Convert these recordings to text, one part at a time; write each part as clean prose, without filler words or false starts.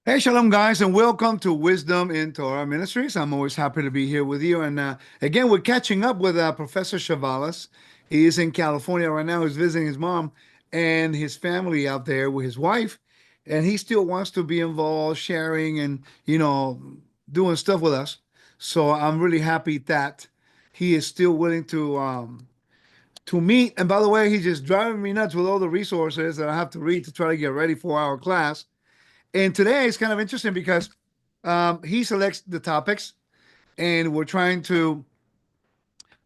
Hey, shalom, guys, and welcome to Wisdom in Torah Ministries. I'm always happy to be here with you. And again, we're catching up with Professor Chavalas. He is in California right now. He's visiting his mom and his family out there with his wife. And he still wants to be involved, sharing and, doing stuff with us. So I'm really happy that he is still willing to meet. And by the way, he's just driving me nuts with all the resources that I have to read to try to get ready for our class. And today is kind of interesting because he selects the topics, and we're trying to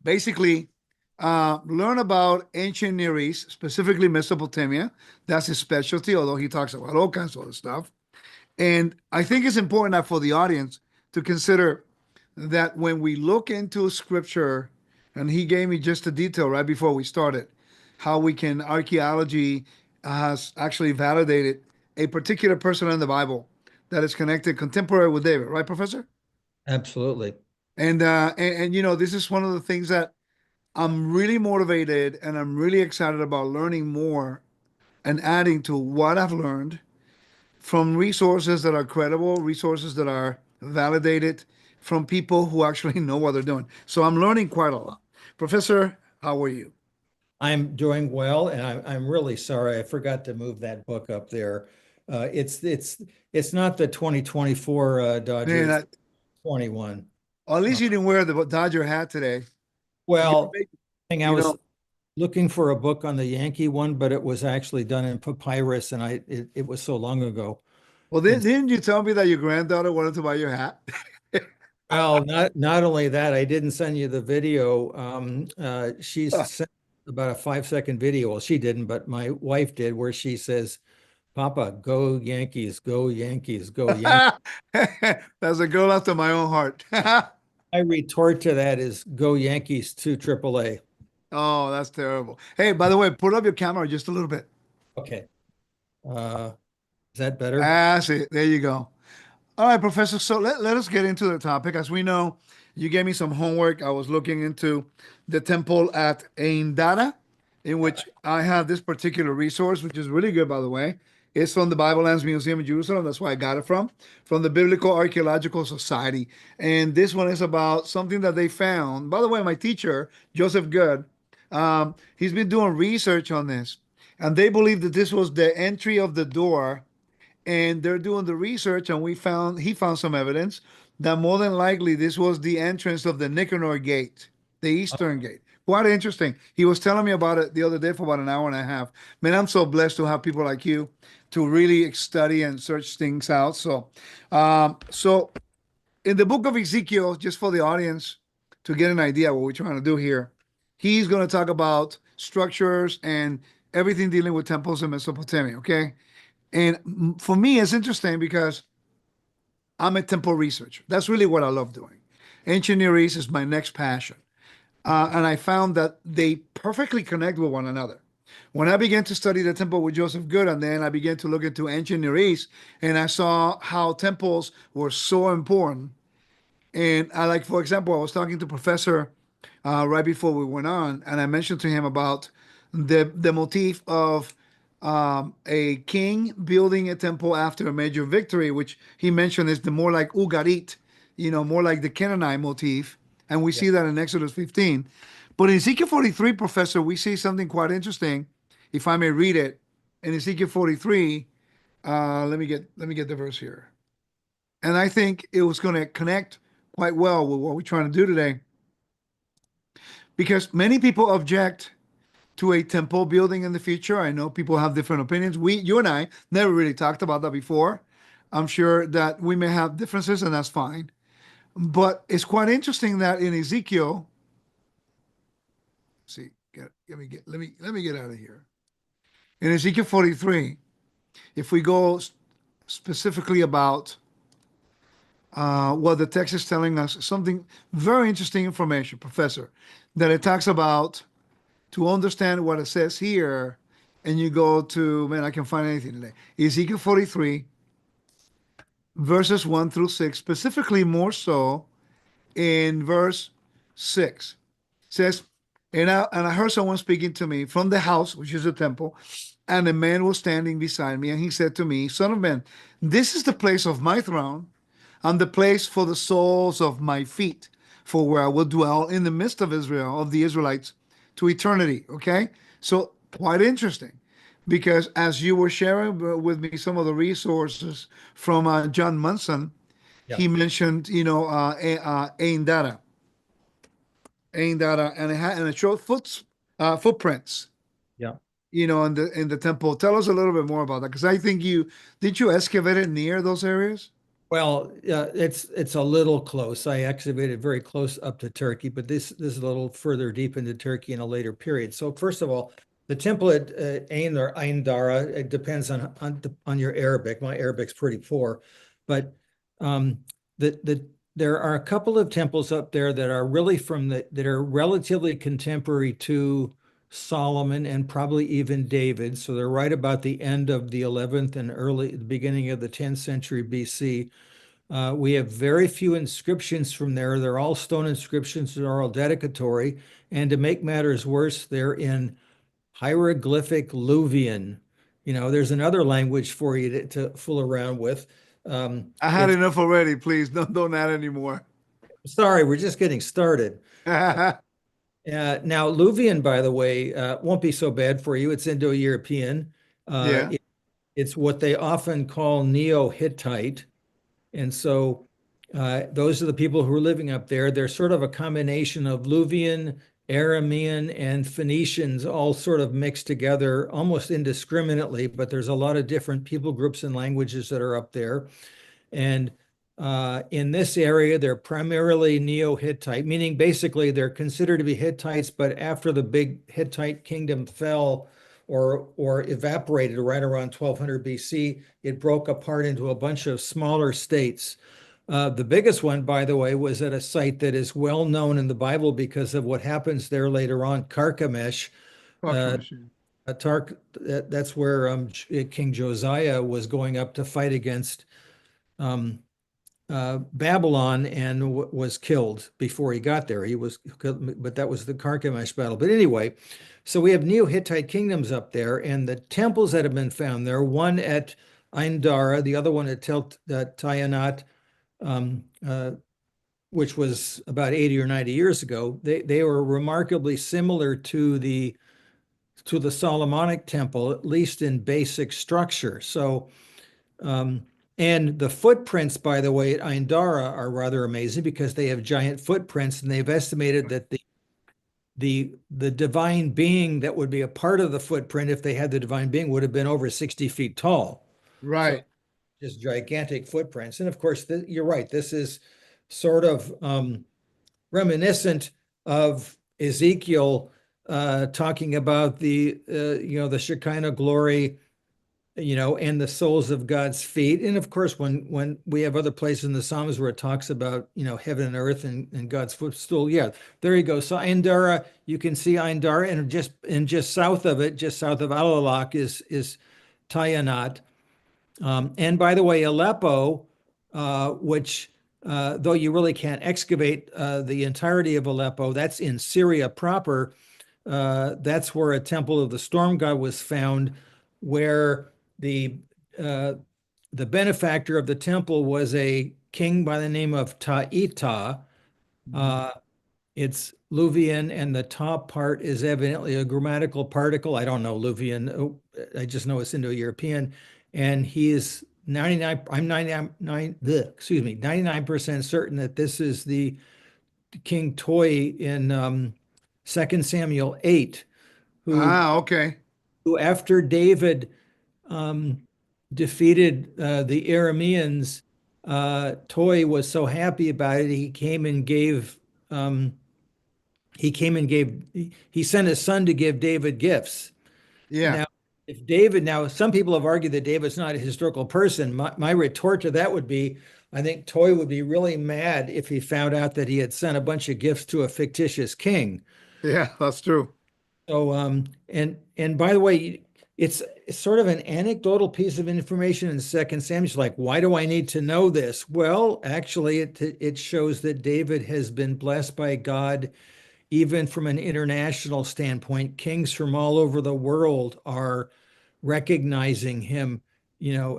basically learn about ancient Near East, specifically Mesopotamia. That's his specialty, although he talks about all kinds of other stuff. And I think it's important that for the audience to consider that when we look into scripture, and he gave me just a detail right before we started, how we can, archaeology has actually validated a particular person in the Bible that is connected contemporary with David, right, Professor? Absolutely. And this is one of the things that I'm really motivated and I'm really excited about learning more and adding to what I've learned from resources that are credible, resources that are validated from people who actually know what they're doing. So I'm learning quite a lot. Professor, how are you? I'm doing well, and I'm really sorry. I forgot to move that book up there. It's not the 2024 Man, Dodgers, 21. at Uh, least you didn't wear the Dodger hat today. You're well, making, I you was know, looking for a book on the Yankee one, but it was actually done in papyrus, and it was so long ago. well, And didn't you tell me that your granddaughter wanted to buy your hat? well, not only that, I didn't send you the video. She's sent about a 5-second video. Well, she didn't, but my wife did, where she says, Papa, go Yankees, go Yankees, go Yankees. That's a girl after my own heart. I retort to that is go Yankees to AAA. Oh, that's terrible. Hey, by the way, put up your camera just a little bit. Okay. Uh, is that better? That's it. There you go. All right, Professor. So let us get into the topic. As we know, you gave me some homework. I was looking into the temple at Ain Dara, in which I have this particular resource, which is really good, by the way. It's from the Bible Lands Museum in Jerusalem. That's where I got it from the Biblical Archaeological Society. And this one is about something that they found. By the way, my teacher, Joseph Good, he's been doing research on this. And they believe that this was the entry of the door, and they're doing the research, and he found some evidence that more than likely this was the entrance of the Nicanor Gate, the Eastern Gate. Quite interesting. He was telling me about it the other day for about an hour and a half. Man, I'm so blessed to have people like you to really study and search things out. So in the book of Ezekiel, just for the audience to get an idea what we're trying to do here, he's going to talk about structures and everything dealing with temples in Mesopotamia. Okay. And for me, it's interesting because I'm a temple researcher. That's really what I love doing. Ancient Near East is my next passion. And I found that they perfectly connect with one another. When I began to study the temple with Joseph Good, and then I began to look into ancient Near East, and I saw how temples were so important. And I like, for example, I was talking to Professor right before we went on, and I mentioned to him about the motif of a king building a temple after a major victory, which he mentioned is the more like Ugarit, more like the Canaanite motif, and we Yeah. see that in Exodus 15. But in Ezekiel 43, Professor, we see something quite interesting, if I may read it. In Ezekiel 43, let me get the verse here, and I think it was going to connect quite well with what we're trying to do today, because many people object to a temple building in the future. I know people have different opinions. You and I never really talked about that before. I'm sure that we may have differences, and that's fine. But it's quite interesting that in Ezekiel, see, let me get out of here. In Ezekiel 43, if we go specifically about what the text is telling us, something very interesting information, Professor, that it talks about to understand what it says here, and you go to, man, I can find anything today. Ezekiel 43, verses 1 through 6, specifically more so in verse 6. It says, and I heard someone speaking to me from the house, which is the temple, And a man was standing beside me, and he said to me, Son of man, this is the place of my throne, and the place for the soles of my feet, for where I will dwell in the midst of Israel, of the Israelites, to eternity. Okay? So, quite interesting. Because as you were sharing with me some of the resources from John Munson, Yeah, he mentioned, Ain Data, and it showed footprints, yeah. in the temple. Tell us a little bit more about that, because I think you excavate it near those areas? Well, it's a little close. I excavated very close up to Turkey, but this is a little further deep into Turkey in a later period. So first of all, the temple at Ain or Ain Dara, it depends on your Arabic. My Arabic's pretty poor, but um, there are a couple of temples up there that are really that are relatively contemporary to Solomon and probably even David. So they're right about the end of the 11th and the beginning of the 10th century BC. We have very few inscriptions from there. They're all stone inscriptions. They're all dedicatory. And to make matters worse, they're in hieroglyphic Luvian. There's another language for you to fool around with. I had It's enough already. Please don't add any more. Sorry, we're just getting started. Now, Luvian, by the way, won't be so bad for you. It's Indo-European. Uh, Yeah. it- it's what they often call Neo-Hittite. And so those are the people who are living up there. They're sort of a combination of Luvian, Aramean, and Phoenicians all sort of mixed together almost indiscriminately, but there's a lot of different people groups and languages that are up there. And in this area, they're primarily Neo-Hittite, meaning basically they're considered to be Hittites, but after the big Hittite kingdom fell or evaporated right around 1200 BC, it broke apart into a bunch of smaller states. The biggest one, by the way, was at a site that is well known in the Bible because of what happens there later on, Carchemish. Fuck Uh, machine. that's where King Josiah was going up to fight against um, Babylon and was killed before he got there. He was, but that was the Carchemish battle. But anyway, so we have Neo-Hittite kingdoms up there, and the temples that have been found there, one at Ain Dara, the other one at Tayanat, um, uh, which was about 80 or 90 years ago, they were remarkably similar to the Solomonic temple, at least in basic structure. So um, and the footprints, by the way, at Aindara are rather amazing because they have giant footprints, and they've estimated that the divine being that would be a part of the footprint, if they had the divine being, would have been over 60 feet tall. So Right. just gigantic footprints. And of course, you're right. This is sort of reminiscent of Ezekiel talking about the Shekinah glory, and the soles of God's feet. And of course, when we have other places in the Psalms where it talks about, heaven and earth and God's footstool, yeah, there you go. So Aindara, you can see Aindara, and just south of it, just south of Alalak is Tayanat. And by the way, Aleppo, which though you really can't excavate the entirety of Aleppo, that's in Syria proper. That's where a temple of the storm god was found, where the uh, the benefactor of the temple was a king by the name of Ta'ita. Uh, it's Luvian, and the top part is evidently a grammatical particle. I don't know Luvian. Oh, I just know it's Indo-European. And he is 99, I'm 99, excuse me, 99% certain that this is the King Toy in 2 Samuel 8, who Okay. after David um, defeated the Arameans, Toy was so happy about it, um, he sent his son to give David gifts. Yeah. Now, now some people have argued that David's not a historical person. My retort to that would be, I think Toy would be really mad if he found out that he had sent a bunch of gifts to a fictitious king. Yeah, that's true. So, and by the way, it's sort of an anecdotal piece of information in Second Samuel. It's like, why do I need to know this? Well, actually, it shows that David has been blessed by God, even from an international standpoint. Kings from all over the world are recognizing him,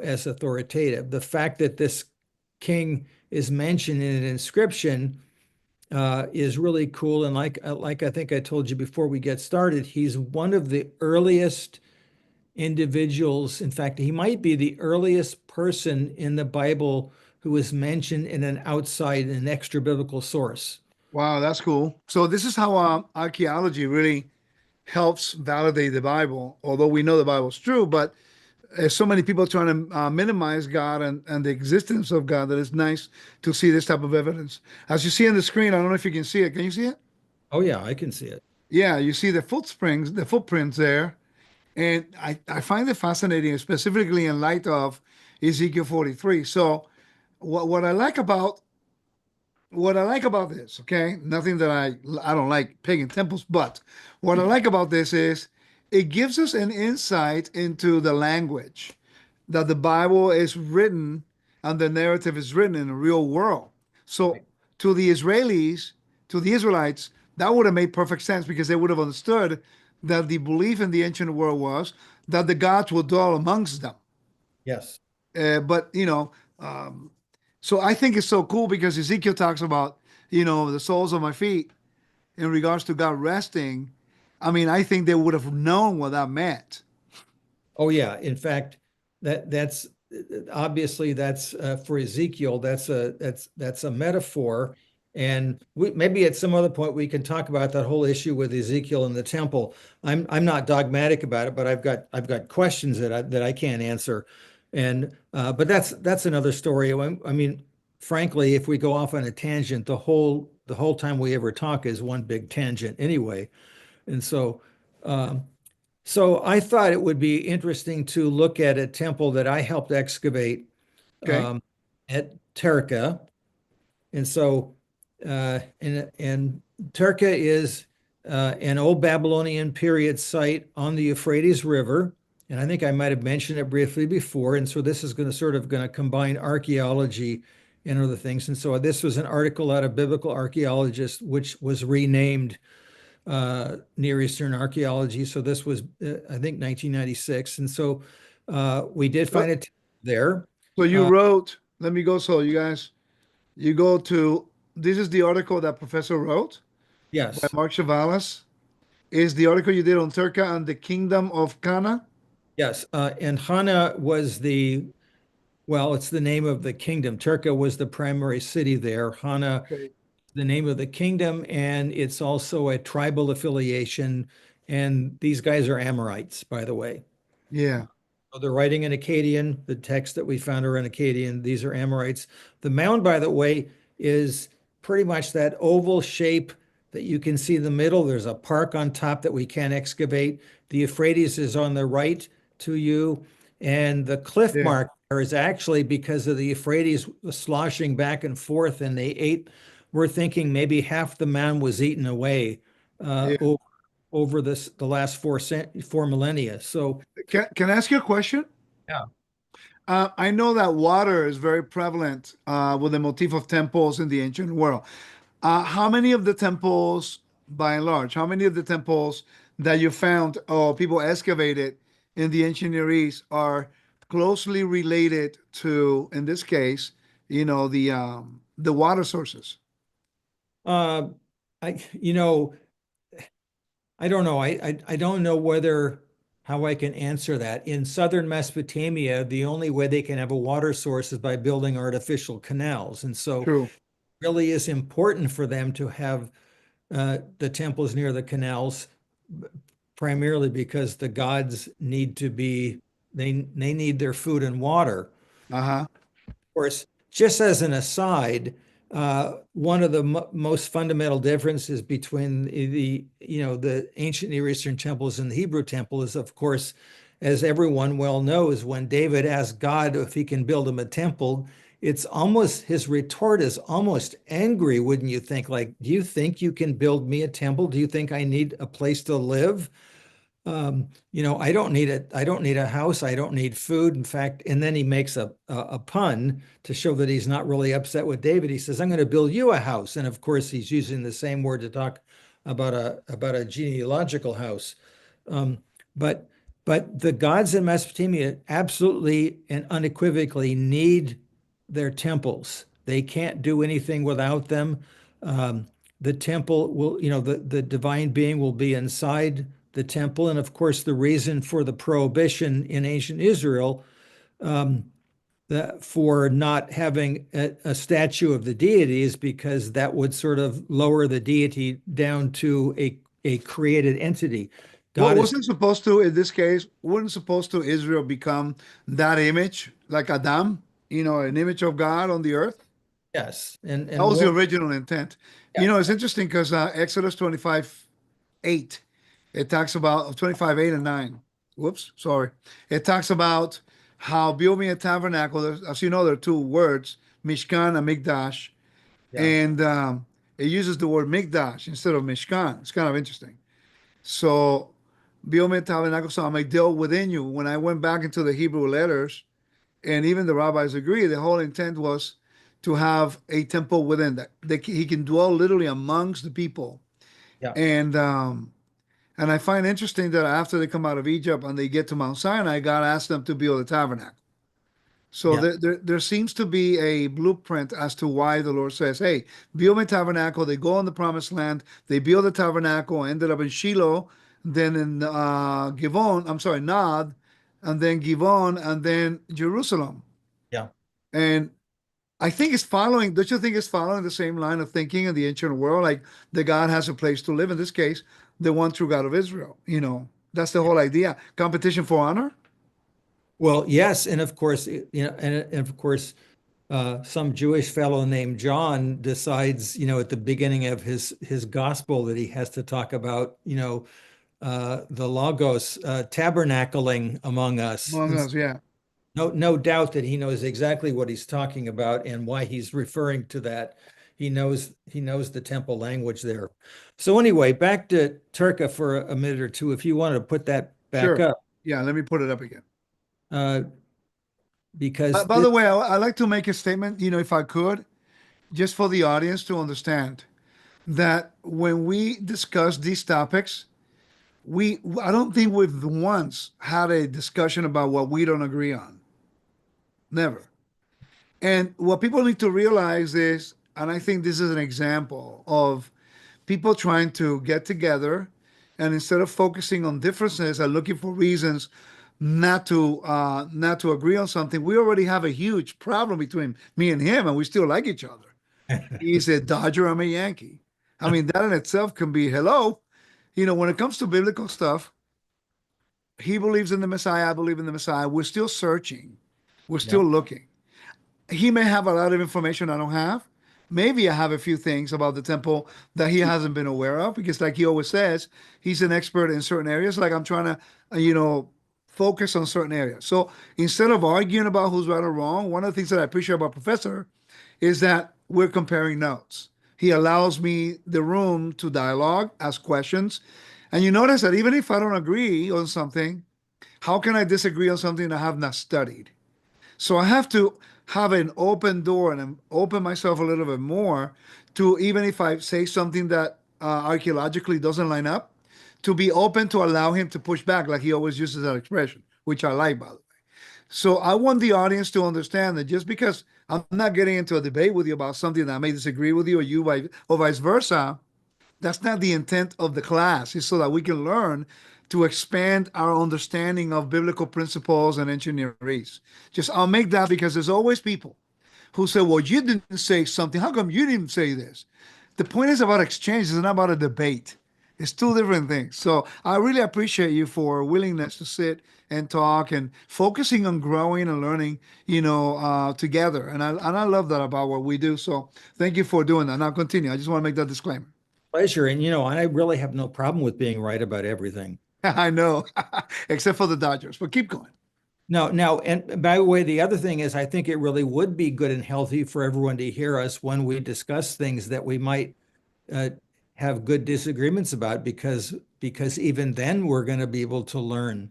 as authoritative. The fact that this king is mentioned in an inscription is really cool. And like I think I told you before we get started, he's one of the earliest individuals. In fact, he might be the earliest person in the Bible who is mentioned in an extra biblical source. Wow, that's cool. So this is how archaeology really helps validate the Bible, although we know the Bible's true, but there's so many people trying to minimize God and the existence of God that it's nice to see this type of evidence. As you see on the screen, I don't know if you can see it. Can you see it? Oh yeah, I can see it. Yeah, you see the footprints there. And I find it fascinating, specifically in light of Ezekiel 43. So what I like about this, okay, nothing that I don't like pagan temples, but what I like about this is it gives us an insight into the language that the Bible is written and the narrative is written in the real world. So Right. to the Israelis, to the Israelites, that would have made perfect sense because they would have understood that the belief in the ancient world was that the gods would dwell amongst them. Yes. But um, so I think it's so cool because Ezekiel talks about the soles of my feet in regards to God resting. I mean, I think they would have known what that meant. Oh yeah. In fact, that's obviously that's for Ezekiel. That's a metaphor, and maybe at some other point we can talk about that whole issue with Ezekiel and the temple. I'm not dogmatic about it, but I've got questions that I can't answer, and but that's another story. I mean, frankly, if we go off on a tangent, the whole time we ever talk is one big tangent anyway, and so. Um, so I thought it would be interesting to look at a temple that I helped excavate Okay. um, at Terca. And so, and Terca is an old Babylonian period site on the Euphrates River. And I think I might have mentioned it briefly before. And so this is going to combine archaeology and other things. And so this was an article out of Biblical Archaeologist, which was renamed Near Eastern Archaeology. So this was, I think, 1996. And so we did So, find it there. so you Uh, wrote, let me go. So you guys, you go to, this is the article that Professor wrote by yes, Mark Chavalas. Is the article you did on Turkey and the Kingdom of Cana? yes. And Hana was well, it's the name of the kingdom. Turka was the primary city there. Hana, Okay. the name of the kingdom, and it's also a tribal affiliation. And these guys are Amorites, by the way. Yeah. So they're writing in Akkadian. The texts that we found are in Akkadian. These are Amorites. The mound, by the way, is pretty much that oval shape that you can see in the middle. There's a park on top that we can't excavate. The Euphrates is on the right to you. And the cliff Yeah. mark there is actually because of the Euphrates sloshing back and forth, and they ate. We're thinking maybe half the mound was eaten away Yeah. over the last 4 millennia. So, Can I ask you a question? yeah. I know that water is very prevalent with the motif of temples in the ancient world. How many of the temples, by and large, how many of the temples that you found or people excavated in the ancient Near East are closely related to, in this case, the water sources? Uh, I I don't know. I don't know whether how I can answer that. In southern Mesopotamia, the only way they can have a water source is by building artificial canals. And so True. it really is important for them to have the temples near the canals, primarily because the gods need to be they need their food and water. Uh-huh. Course, just as an aside, one of the most fundamental differences between the ancient Near Eastern temples and the Hebrew temple is, of course, as everyone well knows, when David asked God if he can build him a temple, it's almost his retort is almost angry, wouldn't you think? Like, do you think you can build me a temple? Do you think I need a place to live? I don't need it. I don't need a house. I don't need food. In fact, and then he makes a pun to show that he's not really upset with David. He says, "I'm going to build you a house." And of course, he's using the same word to talk about a genealogical house. Um, but But the gods in Mesopotamia absolutely and unequivocally need their temples. They can't do anything without them. The temple will, the divine being will be inside the temple. And of course, the reason for the prohibition in ancient Israel um, for not having a statue of the deity is because that would sort of lower the deity down to a created entity. What God is, wasn't supposed to, in this case, wasn't supposed to Israel become that image, like Adam, an image of God on the earth? yes, That and was the we'll, original intent. yeah, It's interesting because Exodus 25:8, it talks about 25:8 and 9. Whoops, sorry. It talks about how building a tabernacle, as you know, there are two words, Mishkan and Mikdash, yeah, and it uses the word Mikdash instead of Mishkan. It's kind of interesting. So, build me a tabernacle so I may dwell within you. When I went back into the Hebrew letters, and even the rabbis agree, the whole intent was to have a temple within that he can dwell literally amongst the people. yeah, And I find interesting that after they come out of Egypt and they get to Mount Sinai, God asked them to build a tabernacle. So yeah, there seems to be a blueprint as to why the Lord says, "Hey, build me a tabernacle." They go on the promised land. They build a tabernacle. Ended up in Shiloh, then in Givon. I'm sorry, Nod, and then Givon, and then Jerusalem. yeah. And I think it's following. Don't you think it's following the same line of thinking in the ancient world? Like the God has a place to live. In this case, the one true God of Israel. That's the whole idea. Competition for honor. Well, yes, and of course, and of course, some Jewish fellow named John decides, at the beginning of his gospel that he has to talk about, the Logos tabernacling among us. Among And us, yeah. no doubt that he knows exactly what he's talking about and why he's referring to that. He knows the temple language there. So anyway, back to Turka for a minute or two, if you wanted to put that back Sure. up, Yeah, let me put it up again. uh, because By the way, I like to make a statement, if I could, just for the audience to understand that when we discuss these topics, I don't think we've once had a discussion about what we don't agree on. Never. And what people need to realize is, and I think this is an example of people trying to get together and instead of focusing on differences and looking for reasons not to agree on something, we already have a huge problem between me and him, and we still like each other. He's a Dodger, I'm a Yankee. I mean, that in itself can be hello. When it comes to biblical stuff, he believes in the Messiah, I believe in the Messiah. We're still searching, we're yeah, still looking. He may have a lot of information I don't have. Maybe I have a few things about the temple that he hasn't been aware of because, like he always says, he's an expert in certain areas. Like I'm trying to, focus on certain areas. So instead of arguing about who's right or wrong, one of the things that I appreciate about Professor is that we're comparing notes. He allows me the room to dialogue, ask questions. And you notice that even if I don't agree on something, how can I disagree on something I have not studied? So I have to have an open door and open myself a little bit more to even if I say something that archaeologically doesn't line up, to be open to allow him to push back, like he always uses that expression, which I like, by the way. So I want the audience to understand that just because I'm not getting into a debate with you about something that I may disagree with you or vice versa, that's not the intent of the class. It's so that we can learn to expand our understanding of biblical principles and engineering. Just I'll make that because there's always people who say, well, you didn't say something. How come you didn't say this? The point is about exchange. It's not about a debate. It's two different things. So I really appreciate you for willingness to sit and talk and focusing on growing and learning, together. And I love that about what we do. So thank you for doing that. Now continue. I just want to make that disclaimer. pleasure. And I really have no problem with being right about everything. I know, except for the Dodgers, but keep going. Now, and by the way, the other thing is, I think it really would be good and healthy for everyone to hear us when we discuss things that we might uh, have good disagreements about, because even then we're going to be able to learn.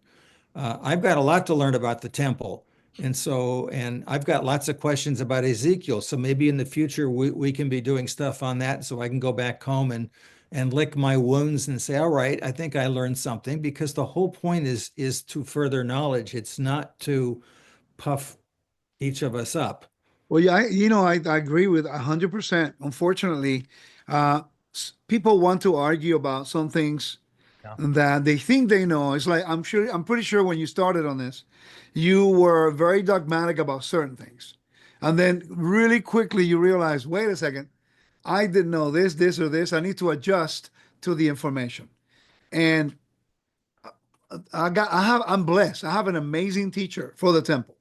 I've got a lot to learn about the temple, and I've got lots of questions about Ezekiel. So maybe in the future we can be doing stuff on that, so I can go back home and lick my wounds and say, all right, I think I learned something, because the whole point is to further knowledge. It's not to puff each of us up. Well, yeah, I agree with 100%. Unfortunately, people want to argue about some things Yeah. that they think they know. It's like I'm pretty sure when you started on this, you were very dogmatic about certain things, and then really quickly you realize, wait a second, I didn't know this, or this. I need to adjust to the information. And I'm blessed. I have an amazing teacher for the temple,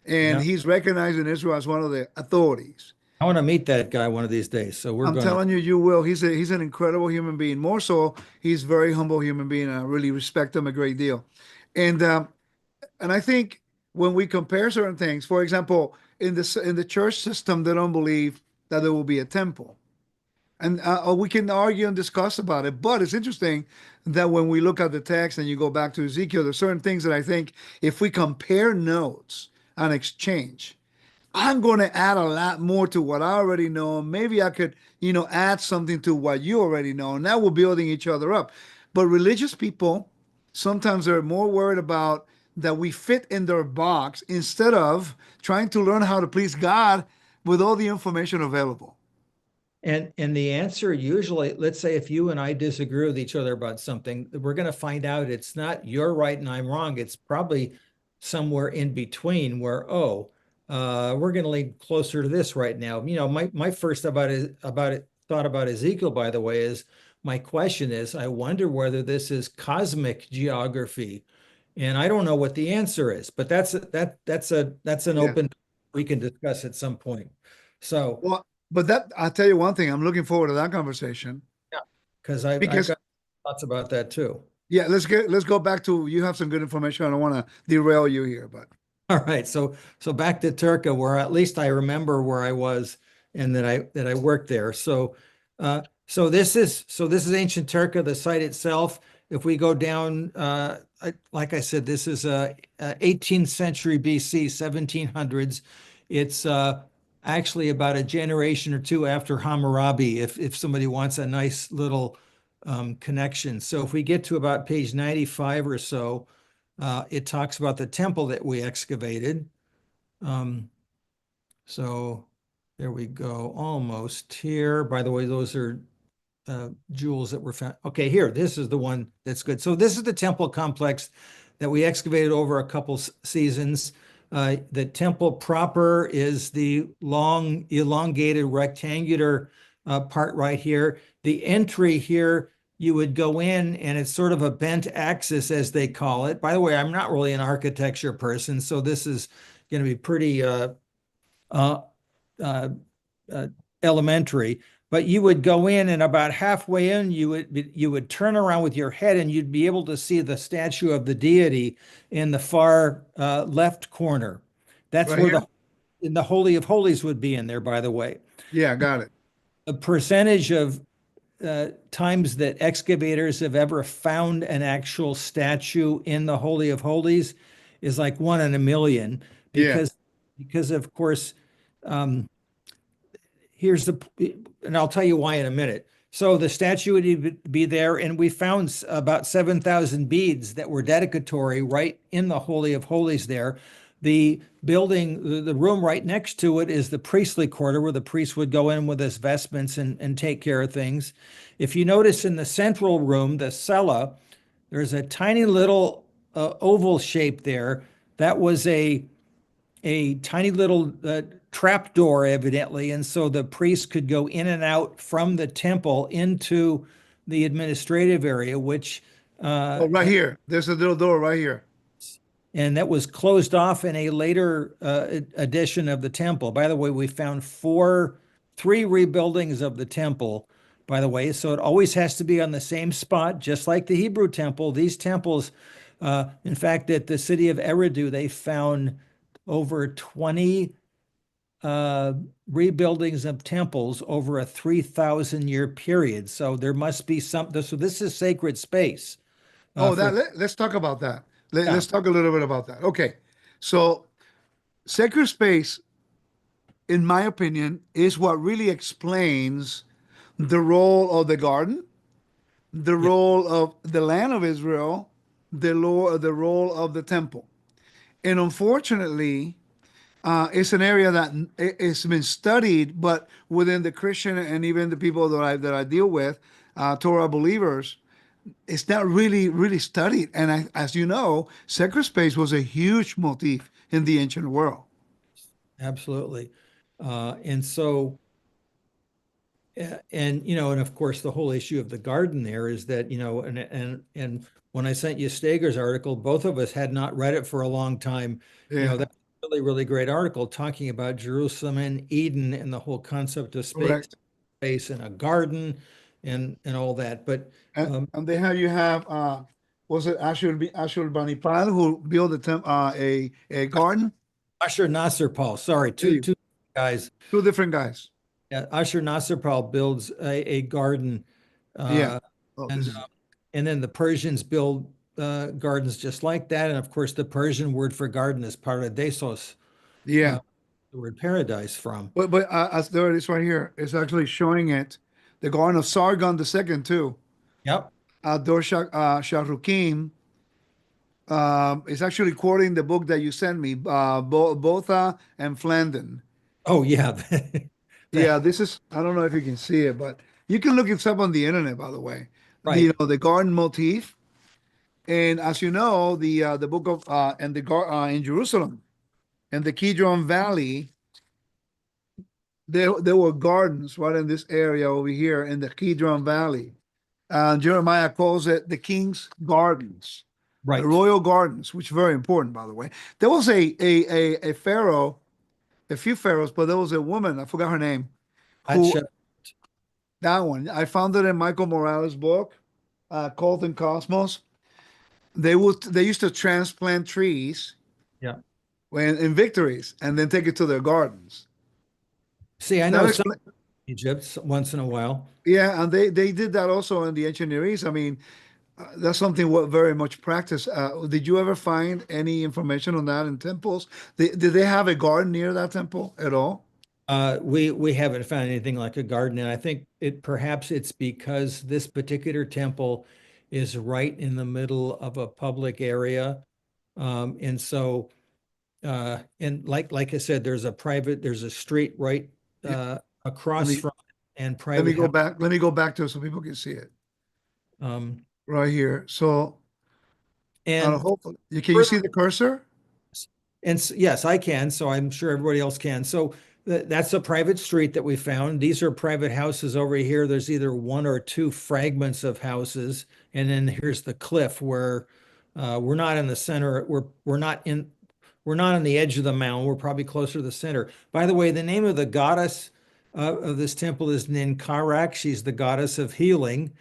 and Yeah. he's recognized in Israel as one of the authorities. I want to meet that guy one of these days. So we're I'm going to. telling you, you will. He's an incredible human being. More so, he's a very humble human being. I really respect him a great deal. And and I think when we compare certain things, for example, in the church system, they don't believe that there will be a temple. And we can argue and discuss about it, but it's interesting that when we look at the text and you go back to Ezekiel, there's certain things that I think if we compare notes and exchange, I'm going to add a lot more to what I already know. Maybe I could, add something to what you already know. And now we're building each other up. But religious people, sometimes they're more worried about that we fit in their box instead of trying to learn how to please God with all the information available. And the answer usually, let's say if you and I disagree with each other about something, we're going to find out it's not you're right and I'm wrong. It's probably somewhere in between where, oh, we're going to lean closer to this right now. My first thought about Ezekiel, by the way, is my question is, I wonder whether this is cosmic geography. And I don't know what the answer is, but that's an Yeah. open we can discuss at some point. So Well, but I'll tell you one thing, I'm looking forward to that conversation yeah, because I've because got thoughts about that too. yeah, let's go back to you have some good information. I don't want to derail you here, but All right, so back to Turka, where at least I remember where I was and that I worked there. So this is ancient Turka, the site itself. If we go down, like I said, this is 18th century BC, 1700s. It's actually about a generation or two after Hammurabi, if somebody wants a nice little connection. So if we get to about page 95 or so, it talks about the temple that we excavated. Um, so there we go, almost here. By the way, those are jewels that were found. Okay, here, this is the one that's good. So this is the temple complex that we excavated over a couple seasons. The temple proper is the long, elongated, rectangular part right here. The entry here, you would go in and it's sort of a bent axis, as they call it. By the way, I'm not really an architecture person, so this is going to be pretty uh, uh, elementary, but you would go in and about halfway in, you would turn around with your head and you'd be able to see the statue of the deity in the far left corner. That's right where here. the Holy of Holies would be in there, by the way. Yeah, got it. A percentage of times that excavators have ever found an actual statue in the Holy of Holies is like 1 in a million, Yeah. because of course, um, here's and I'll tell you why in a minute. So the statue would be there, and we found about 7,000 beads that were dedicatory right in the Holy of Holies there. The building, the room right next to it is the priestly quarter where the priest would go in with his vestments and take care of things. If you notice in the central room, the cella, there's a tiny little oval shape there. That was a tiny little trap door, evidently, and so the priest could go in and out from the temple into the administrative area, which Oh, right here. There's a little door right here. and that was closed off in a later edition of the temple. By the way, we found three rebuildings of the temple, by the way, so it always has to be on the same spot, just like the Hebrew temple. These temples, in fact, at the city of Eridu, they found over 20 uh, rebuildings of temples over a 3,000-year period. So there must be something. So this is sacred space Oh, for. let's talk about that. Yeah. Let's talk a little bit about that. Okay. So, sacred space, in my opinion, is what really explains the role of the garden, the Yeah, role of the land of Israel, the role of the temple. And unfortunately, it's an area that it's been studied, but within the Christian and even the people that I deal with, Torah believers, it's not really studied. And as you know, sacred space was a huge motif in the ancient world. absolutely. And so, and and of course, the whole issue of the garden there is that, and when I sent you Steger's article, both of us had not read it for a long time. Yeah, That's a really, really great article talking about Jerusalem and Eden and the whole concept of correct. space and a garden and all that. But And they have you have was it Ashur Banipal who built a garden? Asher Nasrpal, sorry, There you two guys. two different guys. Yeah, Asher Nasrpal builds a garden, Yeah. uh, Oh, this and is and then the Persians build gardens just like that. And of course, the Persian word for garden is paradisos, yeah. uh, the word paradise from. But as there it is right here. It's actually showing it. The garden of Sargon the second too. Yep. Dor Shahrukim is actually quoting the book that you sent me, Botha and Flandin. Oh yeah, Yeah, this is, I don't know if you can see it, but you can look it up on the internet, by the way. right. The garden motif. And as you know, the book of and the gar in Jerusalem and the Kidron Valley, there were gardens right in this area over here in the Kidron Valley. Jeremiah calls it the King's Gardens, the Right. royal gardens, which is very important, by the way. There was a pharaoh, a few pharaohs, but there was a woman, I forgot her name, who Hatshepsut. that one. I found it in Michael Morales' book, Cult and Cosmos. They used to transplant trees Yeah. when in victories and then take it to their gardens. See, I That know some explain, Egypt once in a while. yeah, and they did that also in the ancient Near East. I mean, that's something what very much practice. Did you ever find any information on that in temples? Did they have a garden near that temple at all? We haven't found anything like a garden, and I think perhaps it's because this particular temple is right in the middle of a public area, and so and like I said, there's a street right Yeah. Let across me from and let me private go house. back. Let me go back to it so people can see it Um, right here. So, and hopefully, can you further see the cursor? Yes, I can. So I'm sure everybody else can. So that's a private street that we found. These are private houses over here. There's either one or two fragments of houses, and then here's the cliff where we're not in the center. We're not on the edge of the mountain. We're probably closer to the center. By the way, the name of the goddess of this temple is Ninkarak. She's the goddess of healing.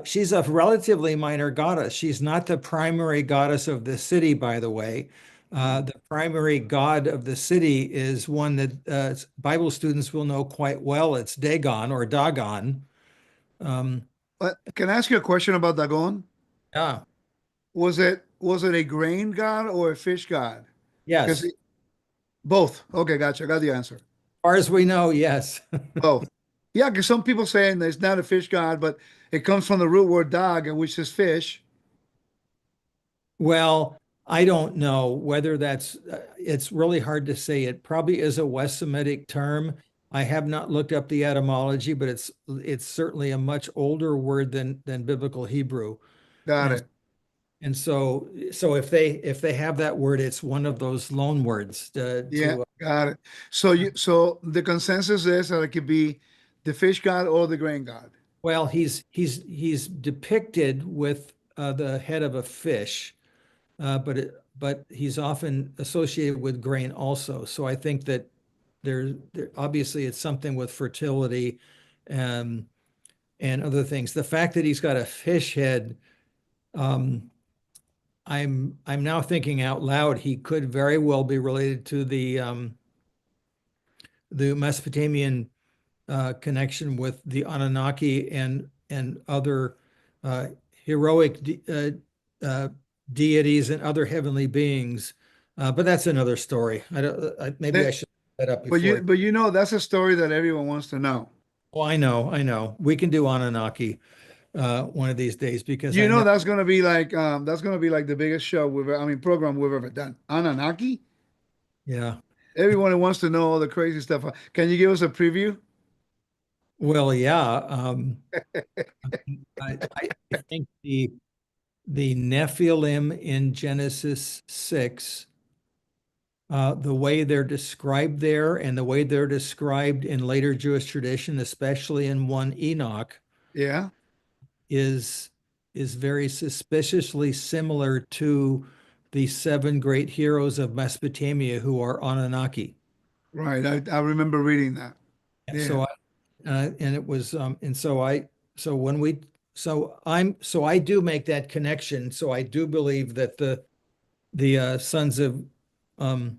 She's a relatively minor goddess. She's not the primary goddess of the city, by the way. The primary god of the city is one that Bible students will know quite well. It's Dagon or Dagon. Um, But can I ask you a question about Dagon? yeah, Was it a grain god or a fish god? Because yes. As both. Okay, gotcha. Got the answer. far as we know, yes. Both. Yeah, because some people saying that it's not a fish god, but it comes from the root word dag, which is fish. Well, I don't know whether it's really hard to say. It probably is a West Semitic term. I have not looked up the etymology, but it's certainly a much older word than biblical Hebrew. Got And it. and so if they have that word, it's one of those loan words Yeah, got it. So the consensus is that it could be the fish god or the grain god. well, he's depicted with the head of a fish, but he's often associated with grain also. So I think that there obviously it's something with fertility, um, and other things. The fact that he's got a fish head, um, I'm now thinking out loud. He could very well be related to the Mesopotamian connection with the Anunnaki and other uh, heroic uh, deities and other heavenly beings. But that's another story. I don't. Maybe I That, should set up but before. you but that's a story that everyone wants to know. Oh, I know, I know. We can do Anunnaki one of these days because You I know know. that's gonna be like the biggest show program we've ever done. Anunnaki. Yeah. Everyone wants to know all the crazy stuff. Can you give us a preview? Well, yeah. I think the Nephilim in Genesis 6, the way they're described there and the way they're described in later Jewish tradition, especially in 1 Enoch, Yeah, is is very suspiciously similar to the 7 great heroes of Mesopotamia who are Anunnaki. right. I remember reading that. And Yeah. so and it was and so I so when we so I do make that connection. So I do believe that the um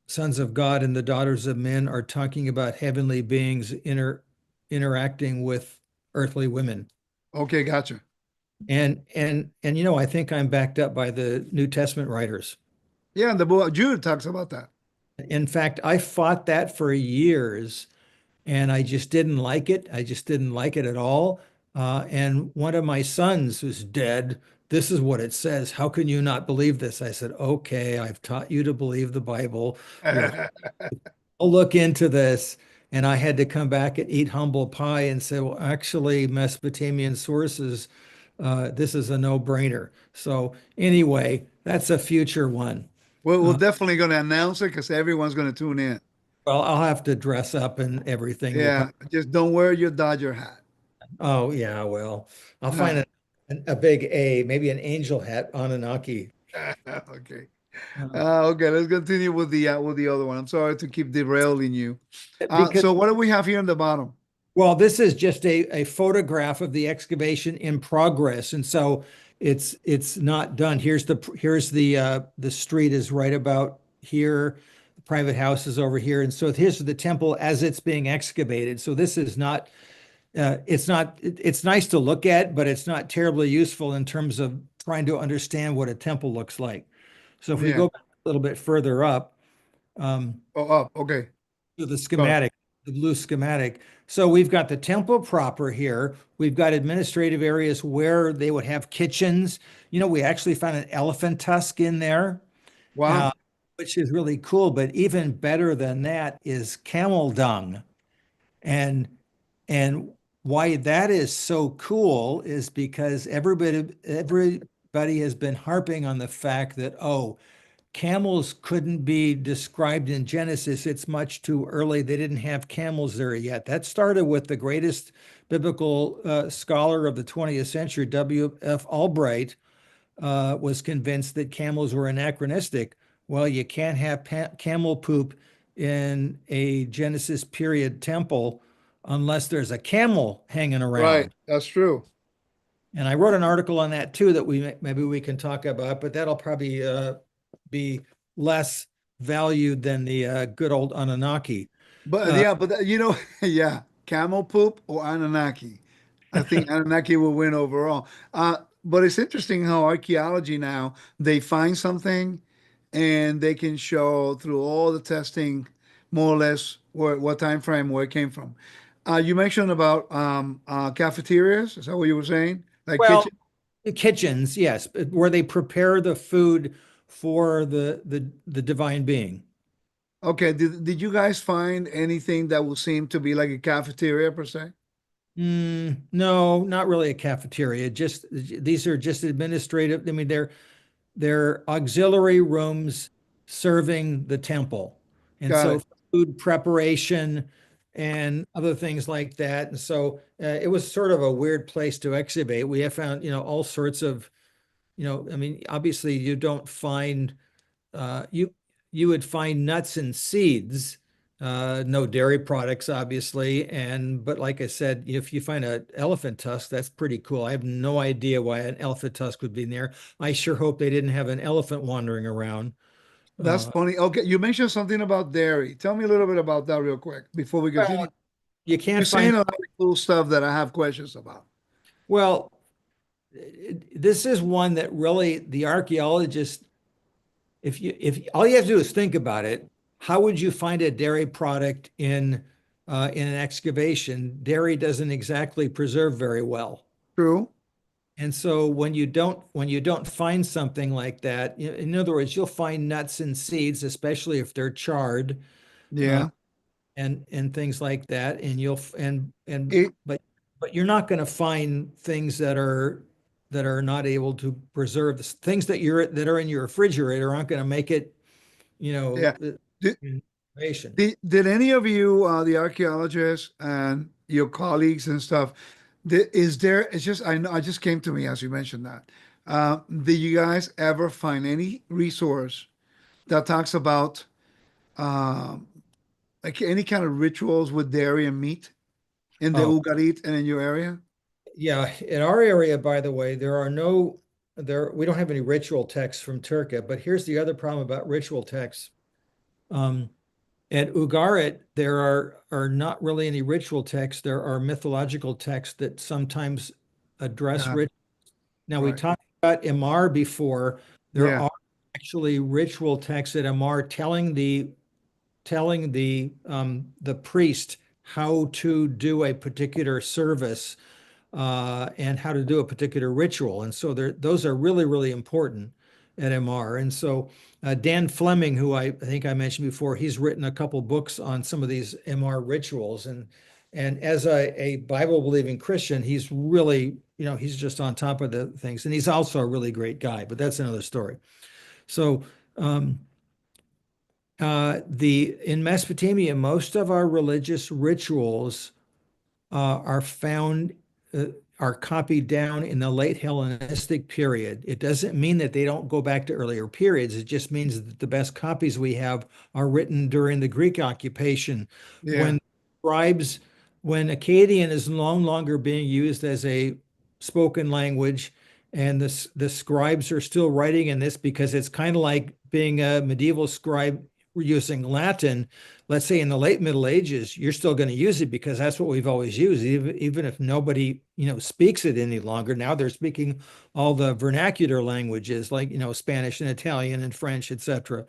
sons of God and the daughters of men are talking about heavenly beings interacting with earthly women. Okay, gotcha. And I think I'm backed up by the New Testament writers. Yeah, and the book Jude talks about that. In fact, I fought that for years and I just didn't like it. I just didn't like it at all. And one of my sons who's dead, this is what it says. How can you not believe this? I said, okay, I've taught you to believe the Bible. Look, I'll look into this. And I had to come back and eat humble pie and say, well, actually, Mesopotamian sources, this is a no-brainer. So anyway, that's a future one. We're Uh, definitely going to announce it because everyone's going to tune in. well, I'll have to dress up and everything. We'll Yeah, just don't wear your Dodger hat. Oh, yeah, well, I'll All find right. a big A, maybe an angel hat, Anunnaki. Okay. Uh, Okay, let's continue with the other one. I'm sorry to keep derailing you. because, So what do we have here in the bottom? well, this is just a photograph of the excavation in progress, and so it's not done. Here's the street is right about here. The private house is over here, and so here's the temple as it's being excavated. So this is not it's nice to look at, but it's not terribly useful in terms of trying to understand what a temple looks like. So if we Yeah. go back a little bit further up um, Oh, up. Okay. to the Sorry. schematic, the blue schematic. So we've got the temple proper here. We've got administrative areas where they would have kitchens. We actually found an elephant tusk in there, uh, Wow. which is really cool. But even better than that is camel dung. And and why that is so cool is because everybody has been harping on the fact that, oh, camels couldn't be described in Genesis. It's much too early. They didn't have camels there yet. That started with the greatest biblical scholar of the 20th century, W.F. Albright, was convinced that camels were anachronistic. Well, you can't have camel poop in a Genesis period temple unless there's a camel hanging Right. around. That's true. And I wrote an article on that too that maybe we can talk about, but that'll probably be less valued than the good old Anunnaki. But Uh, yeah, yeah, camel poop or Anunnaki. I think Anunnaki will win overall. But it's interesting how archaeology now they find something and they can show through all the testing more or less what time frame where it came from. You mentioned about cafeterias. Is that what you were saying? Like well, kitchen? the kitchens, yes, where they prepare the food for the divine being. Okay. Did you guys find anything that would seem to be like a cafeteria per se? No, not really a cafeteria. Just these are just administrative. I mean, they're auxiliary rooms serving the temple, and Got so it. food preparation and other things like that. And so it was sort of a weird place to excavate. We have found, all sorts of, I mean, obviously you don't find you would find nuts and seeds, no dairy products, obviously. But like I said, if you find an elephant tusk, that's pretty cool. I have no idea why an elephant tusk would be in there. I sure hope they didn't have an elephant wandering around. That's Uh, funny. Okay, you mentioned something about dairy. Tell me a little bit about that real quick before we well, continue. you You're can't saying find, a lot of cool stuff that I have questions about. well, this is one that really the archaeologist, if all you have to do is think about it, how would you find a dairy product in in an excavation, dairy doesn't exactly preserve very well. True. And so when you don't find something like that, in other words, you'll find nuts and seeds, especially if they're charred, uh, Yeah. and things like that, and you'll and It, but you're not going to find things that are not able to preserve things that are in your refrigerator aren't going to make it, you know, yeah. Did, information. did any of you, the archaeologists and your colleagues and stuff, is there, it's just, I know, I just came to me as you mentioned that. Did you guys ever find any resource that talks about um, like any kind of rituals with dairy and meat in the Oh, Ugarit and in your area? yeah. In our area, by the way, we don't have any ritual texts from Turkey, but here's the other problem about ritual texts. Um, At Ugarit, there are not really any ritual texts. There are mythological texts that sometimes address Uh, ritual. Now, we right. talked about Imar before. There Yeah. are actually ritual texts at Imar telling the priest how to do a particular service, and how to do a particular ritual. And so those are really, really important at MR. And so Dan Fleming, who I think I mentioned before, he's written a couple books on some of these MR rituals. And as a Bible believing Christian, he's really, he's just on top of the things. And he's also a really great guy, but that's another story. So um, the in Mesopotamia, most of our religious rituals are found, uh, are copied down in the late Hellenistic period. It doesn't mean that they don't go back to earlier periods. It just means that the best copies we have are written during the Greek occupation, Yeah. when scribes, when Akkadian is no longer being used as a spoken language, and the scribes are still writing in this because it's kind of like being a medieval scribe using Latin. Let's say in the late Middle Ages, you're still going to use it because that's what we've always used, even if nobody, speaks it any longer. Now they're speaking all the vernacular languages like, Spanish and Italian and French, etc.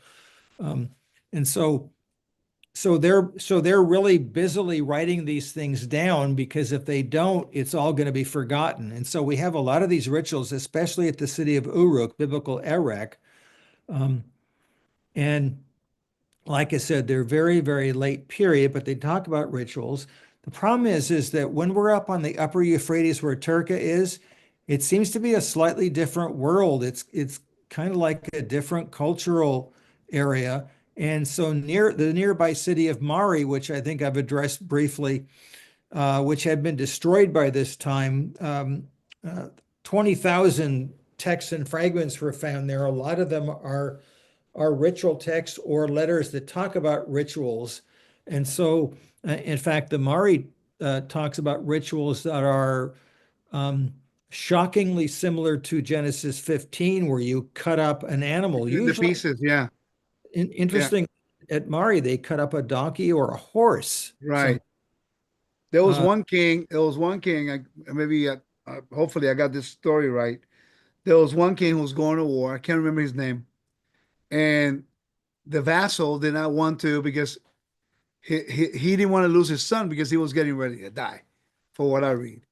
Um, and so they're really busily writing these things down, because if they don't, it's all going to be forgotten. And so we have a lot of these rituals, especially at the city of Uruk, biblical Erech. Um, and like I said, they're very, very late period, but they talk about rituals. The problem is that when we're up on the upper Euphrates where Turkey is, it seems to be a slightly different world. It's kind of like a different cultural area. And so near the nearby city of Mari, which I think I've addressed briefly, which had been destroyed by this time, uh, 20,000 texts and fragments were found there. A lot of them are ritual texts or letters that talk about rituals. And so, in fact, the Mari talks about rituals that are um, shockingly similar to Genesis 15, where you cut up an animal. In the Usually, pieces. Yeah. Yeah. interesting, at Mari, they cut up a donkey or a horse. Some Right. There was uh, one king. There was one king. Maybe, hopefully, I got this story right. There was one king who was going to war. I can't remember his name. And the vassal did not want to because he didn't want to lose his son because he was getting ready to die, for what I read.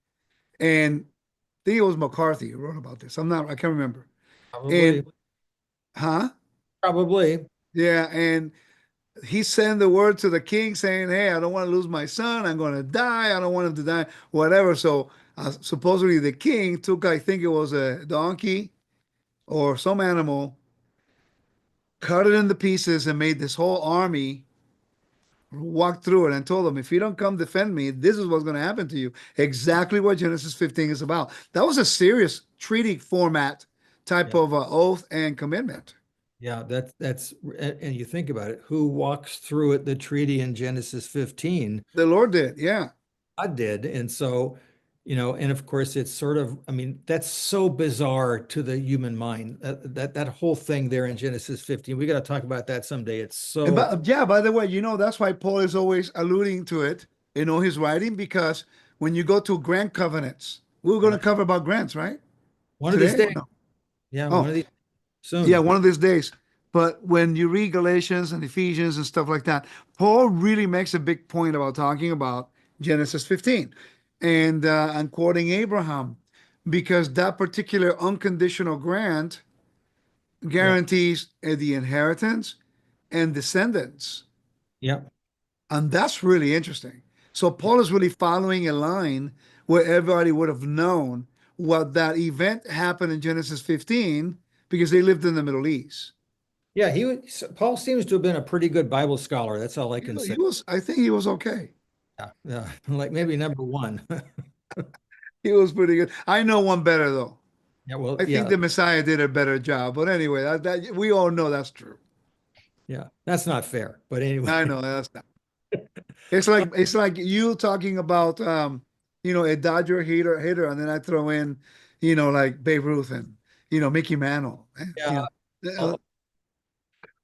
And I think it was McCarthy who wrote about this. I can't remember. And, probably, huh? probably. Yeah. And he sent the word to the king saying, "Hey, I don't want to lose my son. I'm going to die. I don't want him to die, whatever." So supposedly the king took, I think it was a donkey or some animal, cut it into pieces, and made this whole army walk through it and told them, "If you don't come defend me, this is what's going to happen to you." Exactly what Genesis 15 is about. That was a serious treaty format type Yeah. of oath and commitment. Yeah, and you think about it, who walks through it, the treaty in Genesis 15? The Lord did. Yeah. God did. And so, and of course it's sort of, I mean, that's so bizarre to the human mind. That whole thing there in Genesis 15. We got to talk about that someday. It's And so yeah, by the way, that's why Paul is always alluding to it in all his writing, because when you go to grant covenants, we're going yeah. to cover about grants, right? One of these Today or days. no? Yeah, one Oh, of these yeah, soon. one of these days. But when you read Galatians and Ephesians and stuff like that, Paul really makes a big point about talking about Genesis 15 and quoting Abraham because that particular unconditional grant Yeah. guarantees the inheritance and descendants. Yeah. And that's really interesting. So Paul is really following a line where everybody would have known what that event happened in Genesis 15 because they lived in the Middle East. Yeah. Paul seems to have been a pretty good Bible scholar. That's all I can say. He was, I think he was okay. Yeah. Yeah. Like maybe number one. He was pretty good. I know one better though. Yeah. Well, I think yeah. the Messiah did a better job. But anyway, that we all know that's true. Yeah. That's not fair. But anyway. I know that's not. It's like you talking about a Dodger hitter, and then I throw in, like Babe Ruth and Mickey Mantle. Yeah. Uh,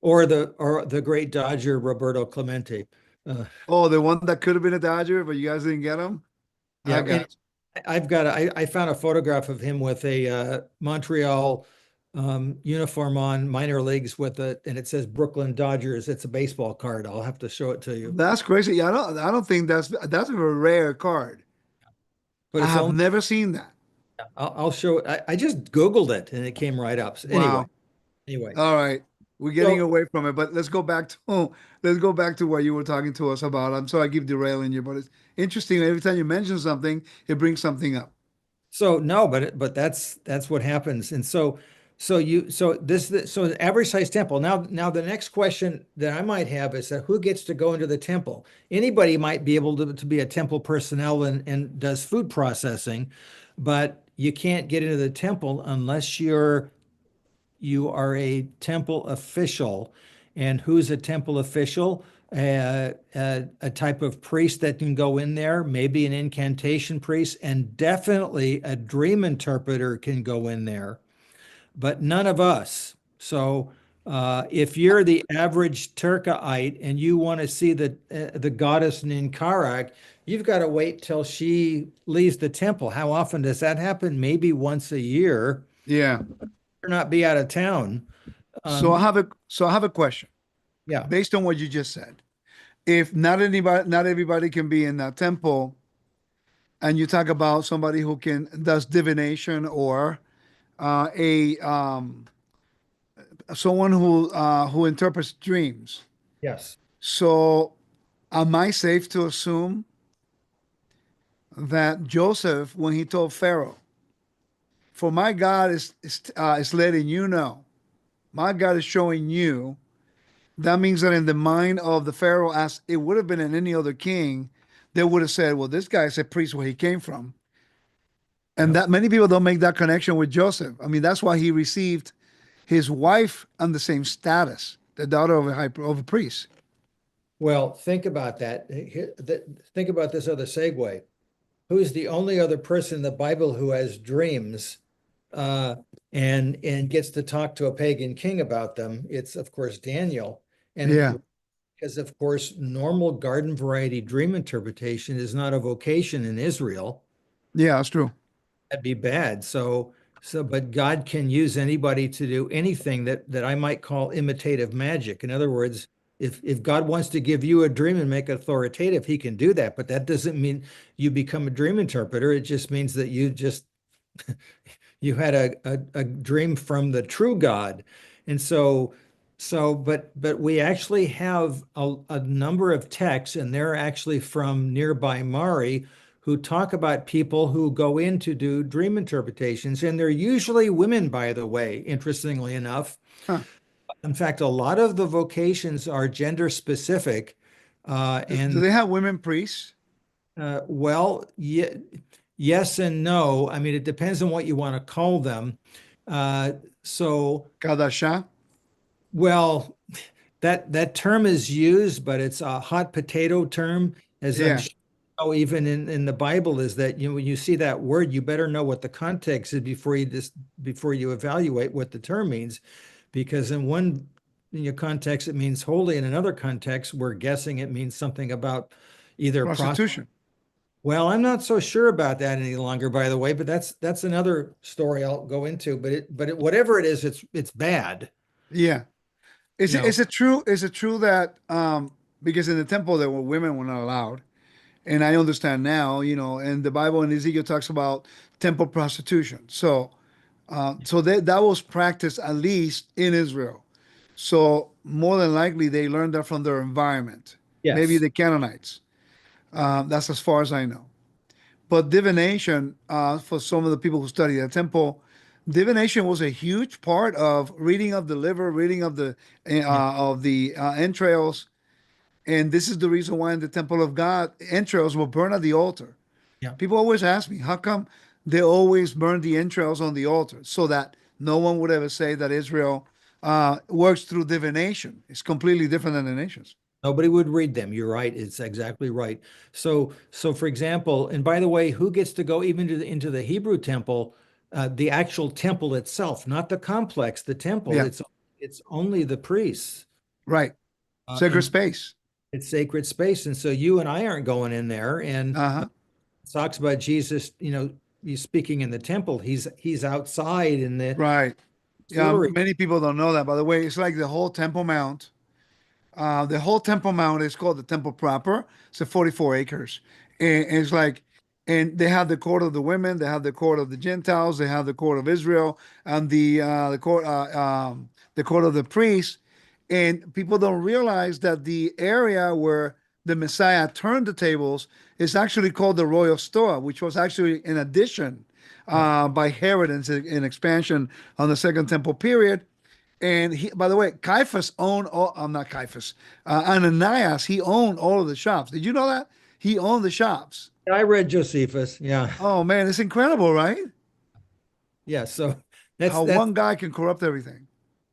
Or the great Dodger Roberto Clemente. Uh, oh, the one that could have been a Dodger, but you guys didn't get him. I yeah, and got I found a photograph of him with a Montreal uniform on, minor leagues and it says Brooklyn Dodgers. It's a baseball card. I'll have to show it to you. you. That's crazy. Yeah, I don't think that's a rare card. But I it's have only never seen that. I'll show it. I just Googled it and it came right up. So anyway, Wow. anyway. All right. We're getting So away from it, but let's go back to what you were talking to us about. I'm sorry I keep derailing you, but it's interesting. Every time you mention something, it brings something up. So no, but that's what happens. And so the average size temple. Now the next question that I might have is that who gets to go into the temple? Anybody might be able to be a temple personnel and does food processing, but you can't get into the temple unless you are a temple official. And who's a temple official? A type of priest that can go in there, maybe an incantation priest, and definitely a dream interpreter can go in there, but none of us. So if you're the average Turkaite and you want to see the goddess Ninkarak, you've got to wait till she leaves the temple. How often does that happen? Maybe once a year. Yeah. Or not be out of town. So I Um, have a so I have a question yeah. based on what you just said. If not everybody can be in that temple, and you talk about somebody who can does divination or a someone who interprets dreams. Yes. So am I safe to assume that Joseph, when he told Pharaoh, "For my God is letting you know, my God is showing you," that means that in the mind of the Pharaoh, as it would have been in any other king, they would have said, "Well, this guy is a priest where he came from," and Yep. that many people don't make that connection with Joseph. I mean, that's why he received his wife on the same status, the daughter of a priest. Well, think about that. Think about this other segue. Who's the only other person in the Bible who has dreams uh, and gets to talk to a pagan king about them? It's of course Daniel. Yeah, And because of course normal garden variety dream interpretation is not a vocation in Israel. yeah, that's true. That'd be bad. But God can use anybody to do anything that I might call imitative magic. In other words, if God wants to give you a dream and make it authoritative, he can do that. But that doesn't mean you become a dream interpreter. It just means that you had a dream from the true God. And but we actually have a number of texts, and they're actually from nearby Mari, who talk about people who go in to do dream interpretations. And they're usually women, by the way, interestingly enough. Huh. In fact, a lot of the vocations are gender specific. Do And they have women priests? well, yes and no. I mean, it depends on what you want to call them. Uh, so, Kadasha? well, that term is used, but it's a hot potato term, as I'm Yeah, sure even in the Bible is that when you see that word, you better know what the context is before you evaluate what the term means, because in your context it means holy, in another context we're guessing it means something about either prostitution. well, I'm not so sure about that any longer, by the way, but that's another story I'll go into. Whatever it is, it's bad. Yeah. you know, is it true that because in the temple there were women were not allowed, and I understand now, and the Bible in Ezekiel talks about temple prostitution. So that was practiced at least in Israel. So more than likely they learned that from their environment, maybe yes. the Canaanites. That's as far as I know. But divination, for some of the people who study the temple, divination was a huge part of reading of the liver, reading Yeah. of the entrails, and this is the reason why in the temple of God, entrails were burned at the altar. Yeah. People always ask me, how come they always burn the entrails on the altar so that no one would ever say that Israel works through divination? It's completely different than the nations. Nobody would read them. You're right. It's exactly right. So for example, and by the way, who gets to go even into the Hebrew temple, the actual temple itself, not the complex, the temple, Yeah, it's only the priests. right. Sacred And space. it's sacred space. And so you and I aren't going in there. And Uh huh. it talks about Jesus, he's speaking in the temple. He's outside in the Right. Yeah, glory. many people don't know that. By the way, it's like the whole Temple Mount. The whole Temple Mount is called the Temple proper. It's a 44 acres. And it's like, and they have the court of the women, they have the court of the Gentiles, they have the court of Israel, and the court of the priests. And people don't realize that the area where the Messiah turned the tables is actually called the royal store, which was actually an addition Yeah. by Herod in expansion on the Second Temple period. And he, by the way, Caiaphas owned all. I'm not Caiaphas. Ananias, he owned all of the shops. Did you know that he owned the shops? I read Josephus. Yeah. Oh man, it's incredible, right? Yeah. So How that's one guy can corrupt everything.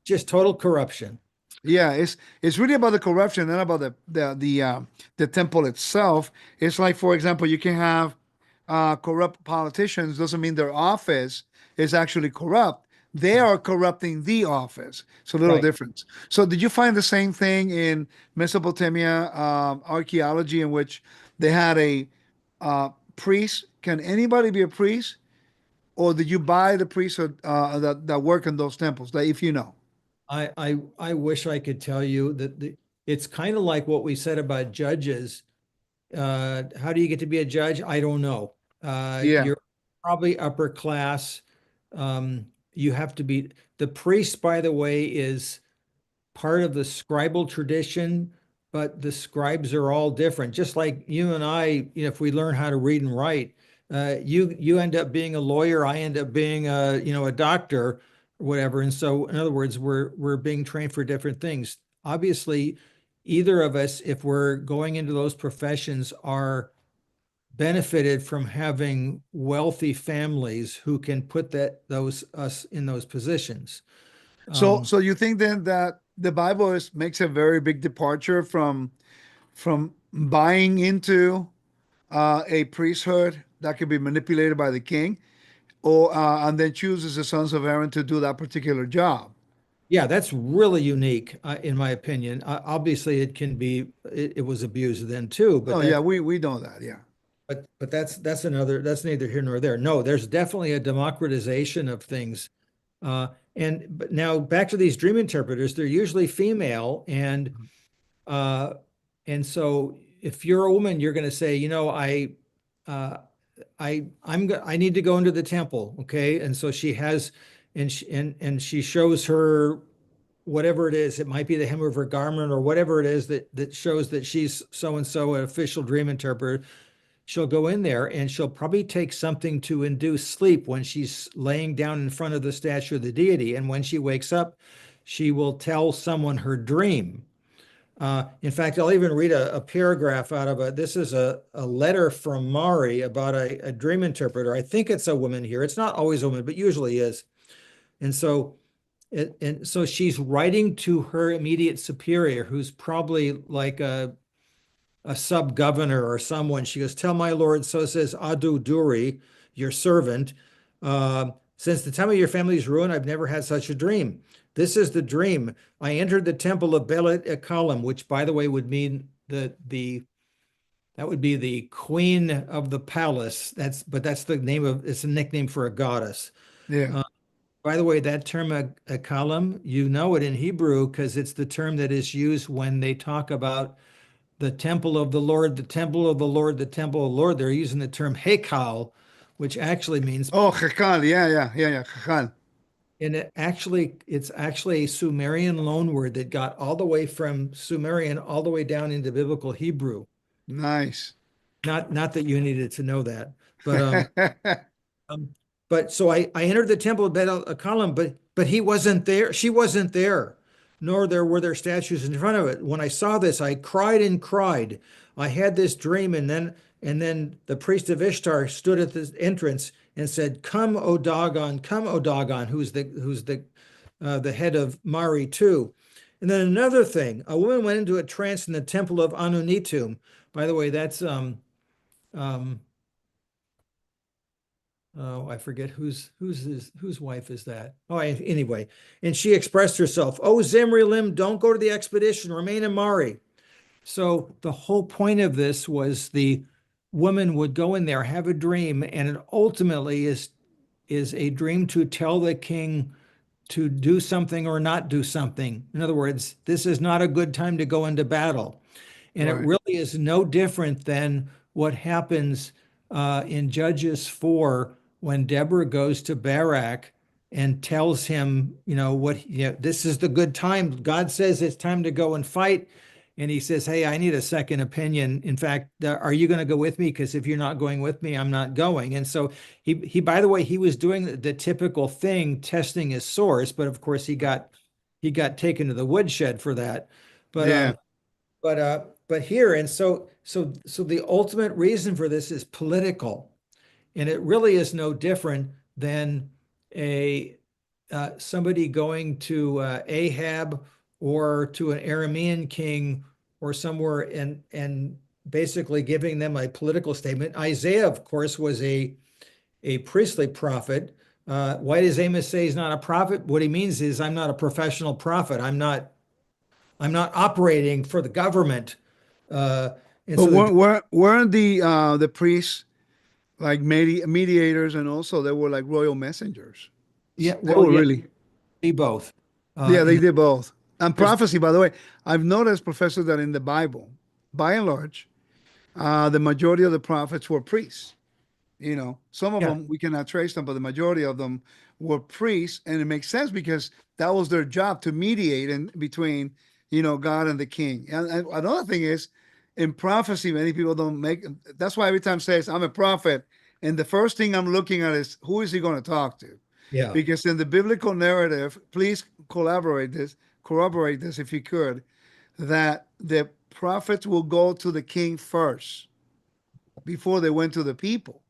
just total corruption. Yeah, it's really about the corruption, not about the temple itself. It's like, for example, you can have corrupt politicians. Doesn't mean their office is actually corrupt. They Yeah. are corrupting the office. It's a little Right. difference. So, did you find the same thing in Mesopotamia archaeology, in which they had a priest? Can anybody be a priest, or did you buy the priests that work in those temples? That if you know, I wish I could tell you that it's kind of like what we said about judges. How do you get to be a judge? I don't know. yeah. You're probably upper class. You have to be the priest, by the way, is part of the scribal tradition, but the scribes are all different. Just like you and I, if we learn how to read and write, you end up being a lawyer, I end up being a doctor, or whatever. And so, in other words, we're being trained for different things. Obviously, either of us, if we're going into those professions, are benefited from having wealthy families who can put those us in those positions. So you think then that the Bible makes a very big departure from buying into a priesthood that could be manipulated by the king, or and then chooses the sons of Aaron to do that particular job. Yeah, that's really unique, in my opinion. Obviously, it was abused then too, Oh yeah, we know that. Yeah. but that's neither here nor there. No, there's definitely a democratization of things. But now back to these dream interpreters, they're usually female, uh, and so if you're a woman, you're going to say, uh, I need to go into the temple, okay? And so she has, and she shows her whatever it is. It might be the hem of her garment or whatever it is that shows that she's so and so, an official dream interpreter. She'll go in there and she'll probably take something to induce sleep when she's laying down in front of the statue of the deity. And when she wakes up, she will tell someone her dream. In fact, I'll even read a paragraph out of it. This is a letter from Mari about a dream interpreter. I think it's a woman here. It's not always a woman, but usually is. And so, and so she's writing to her immediate superior, who's probably like a sub governor or someone. She goes, "Tell my lord, so says Adu Duri, your servant. Since the time of your family's ruin, I've never had such a dream. This is the dream. I entered the temple of Belit Ekalim, which, by the way, would mean that would be the queen of the palace. That's the name of it's a nickname for a goddess. Yeah. Uh, by the way, that term a column, you know it in Hebrew because it's the term that is used when they talk about the temple of the Lord, the temple of the Lord, the temple of the Lord. They're using the term hekal, which actually means, Oh, Chakal. Yeah. Chakal. and it's actually a Sumerian loanword that got all the way from Sumerian all the way down into biblical Hebrew. Nice. Not that you needed to know that, but Um, but so I entered the temple of Bet a column, but he wasn't there. She wasn't there, nor there were there statues in front of it. When I saw this, I cried and cried. I had this dream, and then the priest of Ishtar stood at the entrance and said, come, O Dagon," who's the head of Mari too. And then another thing, a woman went into a trance in the temple of Anunitum. By the way, that's um, oh, I forget whose wife is that. Oh, anyway, and she expressed herself, "Oh, Zimri Lim, don't go to the expedition. Remain in Mari." So the whole point of this was the woman would go in there, have a dream, and it ultimately is a dream to tell the king to do something or not do something. In other words, this is not a good time to go into battle. And it Right. really is no different than what happens in Judges 4 when Deborah goes to Barak and tells him, this is the good time. God says it's time to go and fight. And he says, "Hey, I need a second opinion. In fact, are you going to go with me? Because if you're not going with me, I'm not going." And so by the way, he was doing the typical thing, testing his source, but of course he got taken to the woodshed for that. But Yeah. but here, and so the ultimate reason for this is political, and it really is no different than a somebody going to Ahab or to an Aramean king or somewhere and basically giving them a political statement. Isaiah, of course, was a priestly prophet. Why does Amos say he's not a prophet? What he means is, I'm not a professional prophet. I'm not operating for the government. Uh, and But so the weren't the priests like mediators, and also they were like royal messengers? Yeah, They well, were yeah, really, be both. yeah, they In did both. And there's prophecy, by the way, I've noticed, Professor, that in the Bible, by and large, the majority of the prophets were priests. Some of yeah, them we cannot trace them, but the majority of them were priests, and it makes sense because that was their job to mediate in between, God and the king. And another thing is, in prophecy, many people don't make. That's why every time says I'm a prophet, and the first thing I'm looking at is who is he going to talk to, yeah. because in the biblical narrative, please corroborate this if you could, that the prophets will go to the king first before they went to the people.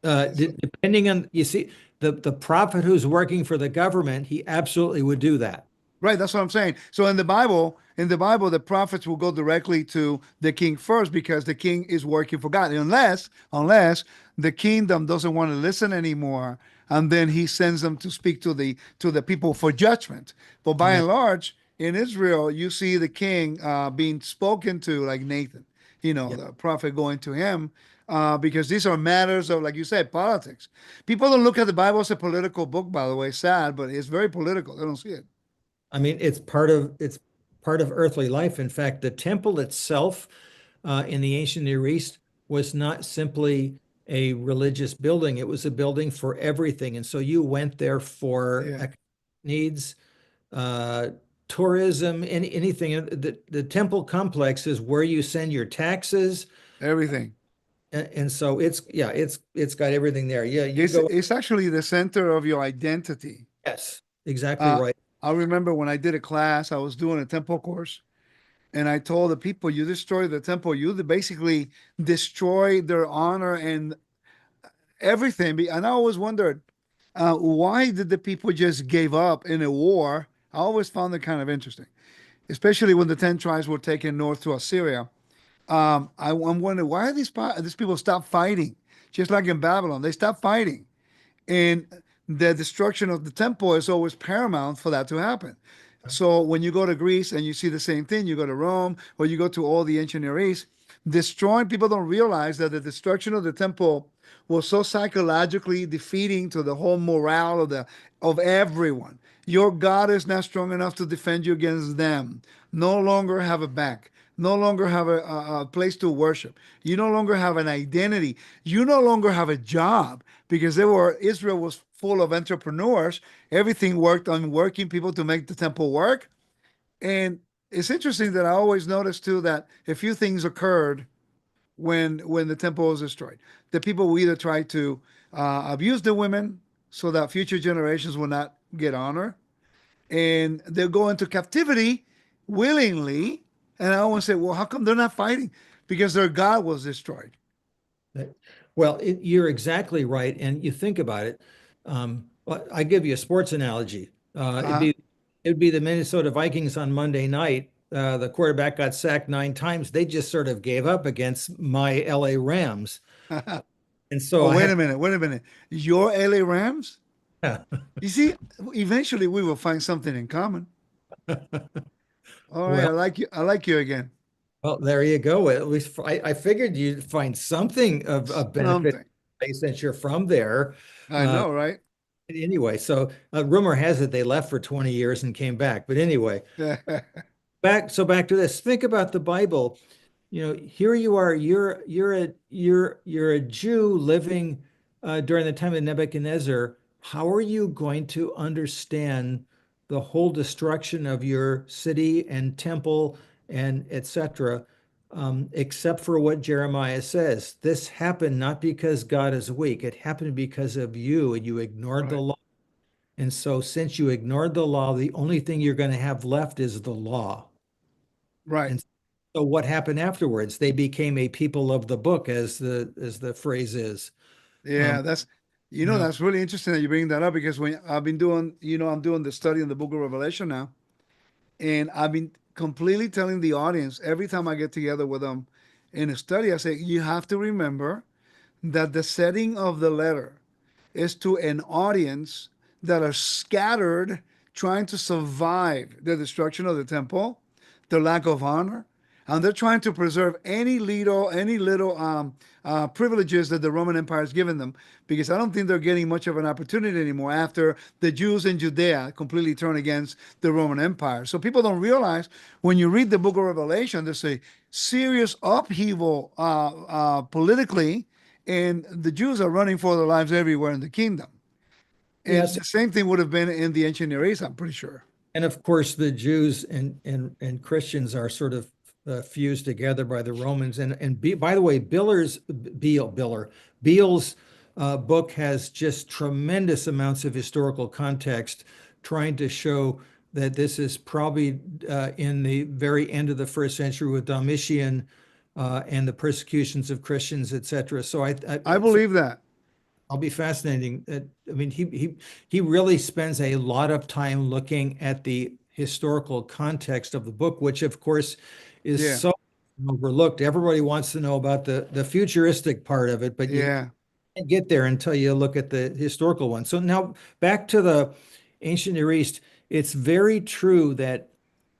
Depending on, you see, the prophet who's working for the government, he absolutely would do that. Right, that's what I'm saying. So in the Bible, the prophets will go directly to the king first because the king is working for God. Unless the kingdom doesn't want to listen anymore, and then he sends them to speak to the people for judgment. But by Yeah, and large, in Israel, you see the king being spoken to, like Nathan, yeah. the prophet going to him. Because these are matters of, like you said, politics. People don't look at the Bible as a political book, by the way. Sad, but it's very political. They don't see it. I mean, it's part of earthly life. In fact, the temple itself in the ancient Near East was not simply a religious building; it was a building for everything. And so you went there for Yeah, economic needs, uh, tourism, anything. The temple complex is where you send your taxes, everything. and so it's got everything there. Yeah, you It's go. it's actually the center of your identity. Yes, exactly Uh, right. I remember when I did a class, I was doing a temple course, and I told the people, "You destroy the temple, you basically destroy their honor and everything." And I always wondered, why did the people just gave up in a war? I always found it kind of interesting, especially when the 10 tribes were taken north to Assyria. I'm wondering, why are these people stop fighting? Just like in Babylon, they stopped fighting. And the destruction of the temple is always paramount for that to happen. So when you go to Greece and you see the same thing, you go to Rome or you go to all the ancient Near East, destroying, people don't realize that the destruction of the temple was so psychologically defeating to the whole morale of everyone. Your God is not strong enough to defend you against them. No longer have a back. No longer have a place to worship. You no longer have an identity. You no longer have a job because Israel was full of entrepreneurs. Everything worked on working people to make the temple work. And it's interesting that I always notice too that a few things occurred when the temple was destroyed. The people will either try to abuse the women so that future generations will not get honor, and they'll go into captivity willingly. And I always say, well, how come they're not fighting? Because their God was destroyed. Well, you're exactly right. And you think about it. Well, I give you a sports analogy. Uh, It'd be the Minnesota Vikings on Monday night. The quarterback got sacked 9 times. They just sort of gave up against my LA Rams. oh, And so I wait had, a minute. Wait a minute. Your LA Rams? You see, eventually we will find something in common. All right. well, I like you again. well, there you go. At least I figured you'd find something of benefit Something. since you're from there. I Uh, know, right? anyway, so rumor has it they left for 20 years and came back. But anyway, back to this. Think about the Bible. Here you are, you're a Jew living during the time of Nebuchadnezzar. How are you going to understand the whole destruction of your city and temple and etc., except for what Jeremiah says? This happened not because God is weak, it happened because of you, and you ignored the Right. law. And so, since you ignored the law, the only thing you're going to have left is the law. Right. And so what happened afterwards? They became a people of the book, as the phrase is. Yeah, Um, you know, that's really interesting that you bring that up because when I've been doing, I'm doing the study in the book of Revelation now, and I've been completely telling the audience every time I get together with them in a study, I say, you have to remember that the setting of the letter is to an audience that are scattered trying to survive the destruction of the temple, the lack of honor, and they're trying to preserve any little privileges that the Roman Empire has given them, because I don't think they're getting much of an opportunity anymore after the Jews in Judea completely turned against the Roman Empire. So people don't realize when you read the book of Revelation, there's a serious upheaval politically, and the Jews are running for their lives everywhere in the kingdom. And yes, the same thing would have been in the ancient Near East, I'm pretty sure. and of course the Jews and Christians are sort of fused together by the Romans. By the way, Beale's book has just tremendous amounts of historical context, trying to show that this is probably in the very end of the first century with Domitian and the persecutions of Christians, etc. So I believe that. I'll be fascinating. I mean, he really spends a lot of time looking at the historical context of the book, which of course is Yeah. so overlooked. Everybody wants to know about the futuristic part of it, but you Yeah. can't get there until you look at the historical one. So now back to the ancient Near East. It's very true that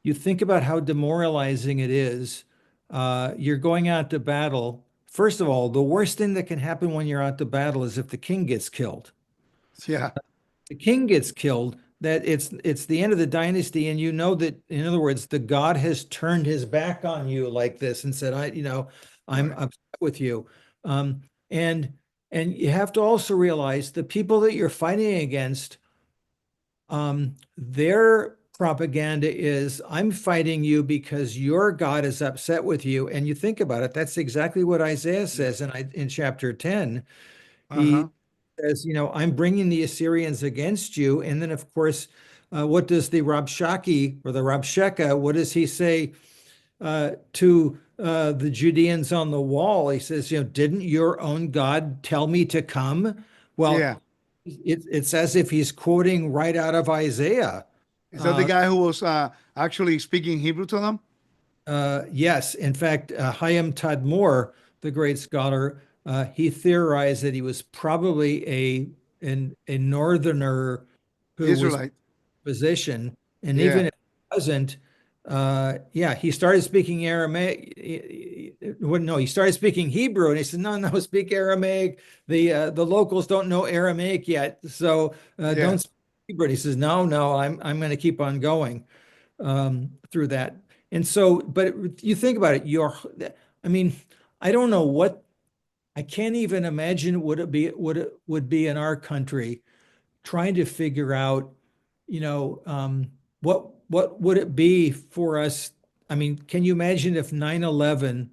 you think about how demoralizing it is. You're going out to battle. First of all, the worst thing that can happen when you're out to battle is if the king gets killed. Yeah. The king gets killed, that it's the end of the dynasty, and you know that, in other words, the God has turned his back on you like this and said, I'm Right. upset with you. Um, and and you have to also realize the people that you're fighting against, their propaganda is, I'm fighting you because your God is upset with you. And you think about it, that's exactly what Isaiah Yeah. says in chapter 10. He Uh-huh. says, I'm bringing the Assyrians against you. And then, of course, what does the Rabshakeh or the Rabshakeh, what does he say to the Judeans on the wall? He says, didn't your own God tell me to come? Well, Yeah. it's as if he's quoting right out of Isaiah. Is that the Uh, guy who was actually speaking Hebrew to them? yes, in fact, Chaim Tadmor, the great scholar, he theorized that he was probably a northerner who was Israelite. position, and even Yeah. wasn't, yeah, he started speaking Aramaic. Well, no, he started speaking Hebrew, and he said, "No, no, speak Aramaic. The locals don't know Aramaic yet, so Yeah. don't speak Hebrew." And he says, "No, no, I'm going to keep on going through that." And so, but you think about it, I mean, I don't know what I can't even imagine what it would be in our country trying to figure out, you know, what would it be for us? I mean, can you imagine if 9/11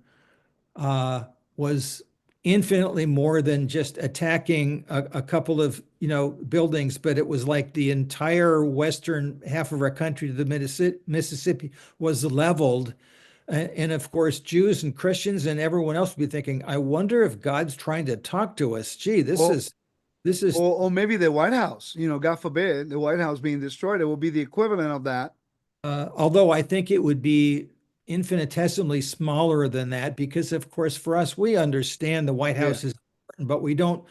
was infinitely more than just attacking a couple of, buildings, but it was like the entire western half of our country to the Mississippi was leveled. And of course, Jews and Christians and everyone else would be thinking, I wonder if God's trying to talk to us. Gee, Or this is or maybe the White House, God forbid, the White House being destroyed, it will be the equivalent of that. although I think it would be infinitesimally smaller than that, because of course, for us, we understand the White Yeah. House is important,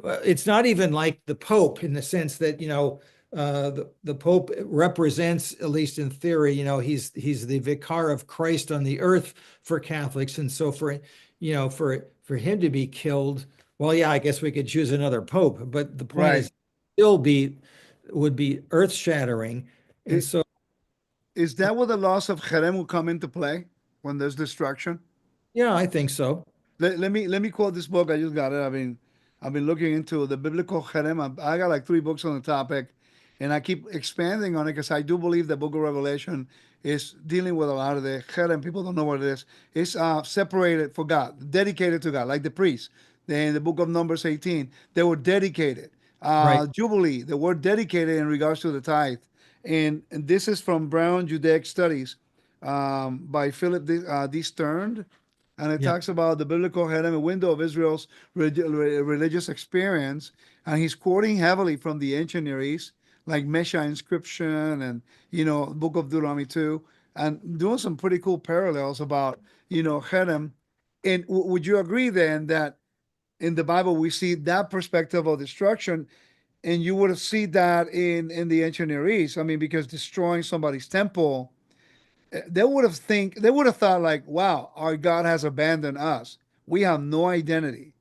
but it's not even like the Pope in the sense that, the Pope represents, at least in theory, he's the vicar of Christ on the earth for Catholics. And so for him to be killed, well, yeah, I guess we could choose another Pope, but the point Right. is still would be earth shattering. And I- so, Is that where the loss of Jerem will come into play when there's destruction? yeah, I think so. Let me quote this book. I just got it. I've been looking into the biblical cherem. I got like three books on the topic, and I keep expanding on it because I do believe the Book of Revelation is dealing with a lot of the cherem. People don't know what it is. It's separated for God, dedicated to God, like the priests. In the Book of Numbers 18, they were dedicated. Right. Jubilee, the word dedicated in regards to the tithe, and this is from Brown Judaic Studies by Philip D. Stern, and it Yeah. talks about the biblical Herem, a window of Israel's religious experience, and he's quoting heavily from the ancient Near East, like Mesha inscription and Book of Deuteronomy 2, and doing some pretty cool parallels about Herem. And would you agree then that in the Bible we see that perspective of destruction, and you would have seen that in the ancient Near East? I mean, because destroying somebody's temple, they would have thought like, wow, our God has abandoned us. We have no identity.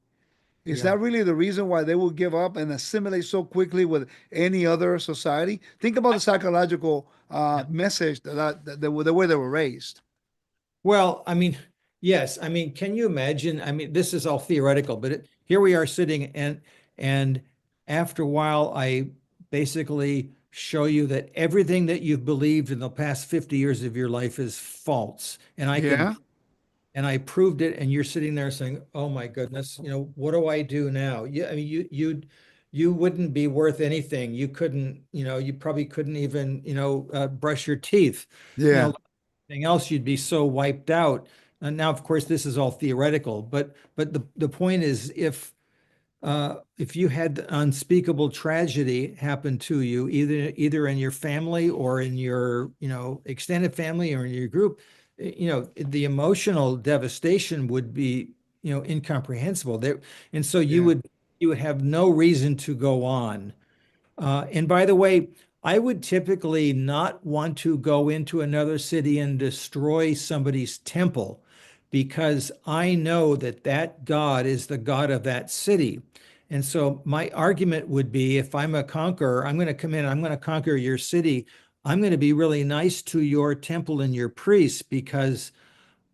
Is Yeah. that really the reason why they will give up and assimilate so quickly with any other society? Think about the psychological Yeah. message that the way they were raised. Well, I mean, yes. I mean, can you imagine? I mean, this is all theoretical, but here we are sitting, and after a while, I basically show you that everything that you've believed in the past 50 years of your life is false. Yeah, And I proved it, and you're sitting there saying, "Oh my goodness, what do I do now?" I mean, you wouldn't be worth anything. You couldn't, you probably couldn't even, brush your teeth. You yeah, know, anything else, you'd be so wiped out. And now, of course, this is all theoretical, but the point is, if you had unspeakable tragedy happen to you, either in your family or in your extended family or in your group, the emotional devastation would be incomprehensible. There, and so yeah, you would have no reason to go on. And by the way, I would typically not want to go into another city and destroy somebody's temple because I know that that God is the God of that city. And so my argument would be if I'm a conqueror, I'm going to come in, I'm going to conquer your city. I'm going to be really nice to your temple and your priests because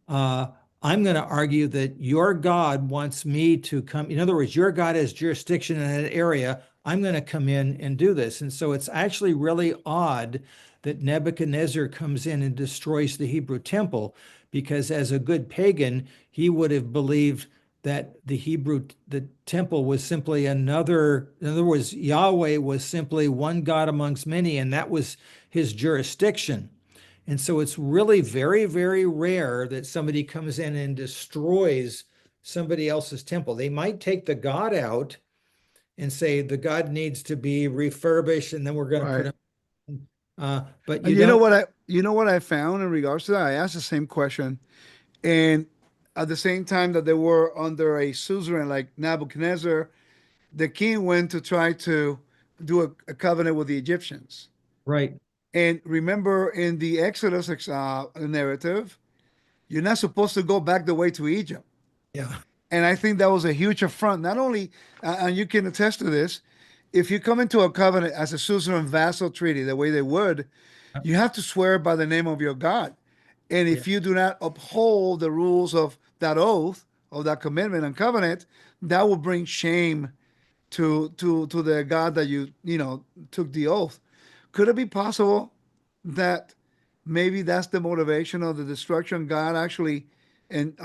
uh, I'm going to argue that your God wants me to come. In other words, your God has jurisdiction in that area. I'm going to come in and do this. And so it's actually really odd that Nebuchadnezzar comes in and destroys the Hebrew temple, because as a good pagan, he would have believed that the temple was simply another, in other words, Yahweh was simply one God amongst many, and that was his jurisdiction. And so it's really very, very rare that somebody comes in and destroys somebody else's temple. They might take the God out and say the God needs to be refurbished, and then we're going to put right. him. But And you don't. you know what I found in regards to that? I asked the same question, and at the same time that they were under a suzerain like Nebuchadnezzar, the king went to try to do a covenant with the Egyptians. Right. And remember, in the Exodus narrative, you're not supposed to go back the way to Egypt. Yeah. And I think that was a huge affront. Not only, and you can attest to this, if you come into a covenant as a suzerain vassal treaty, the way they would, you have to swear by the name of your God. And Yeah. if you do not uphold the rules of that oath, of that commitment and covenant, that will bring shame to the God that you took the oath. Could it be possible that maybe that's the motivation of the destruction? God actually and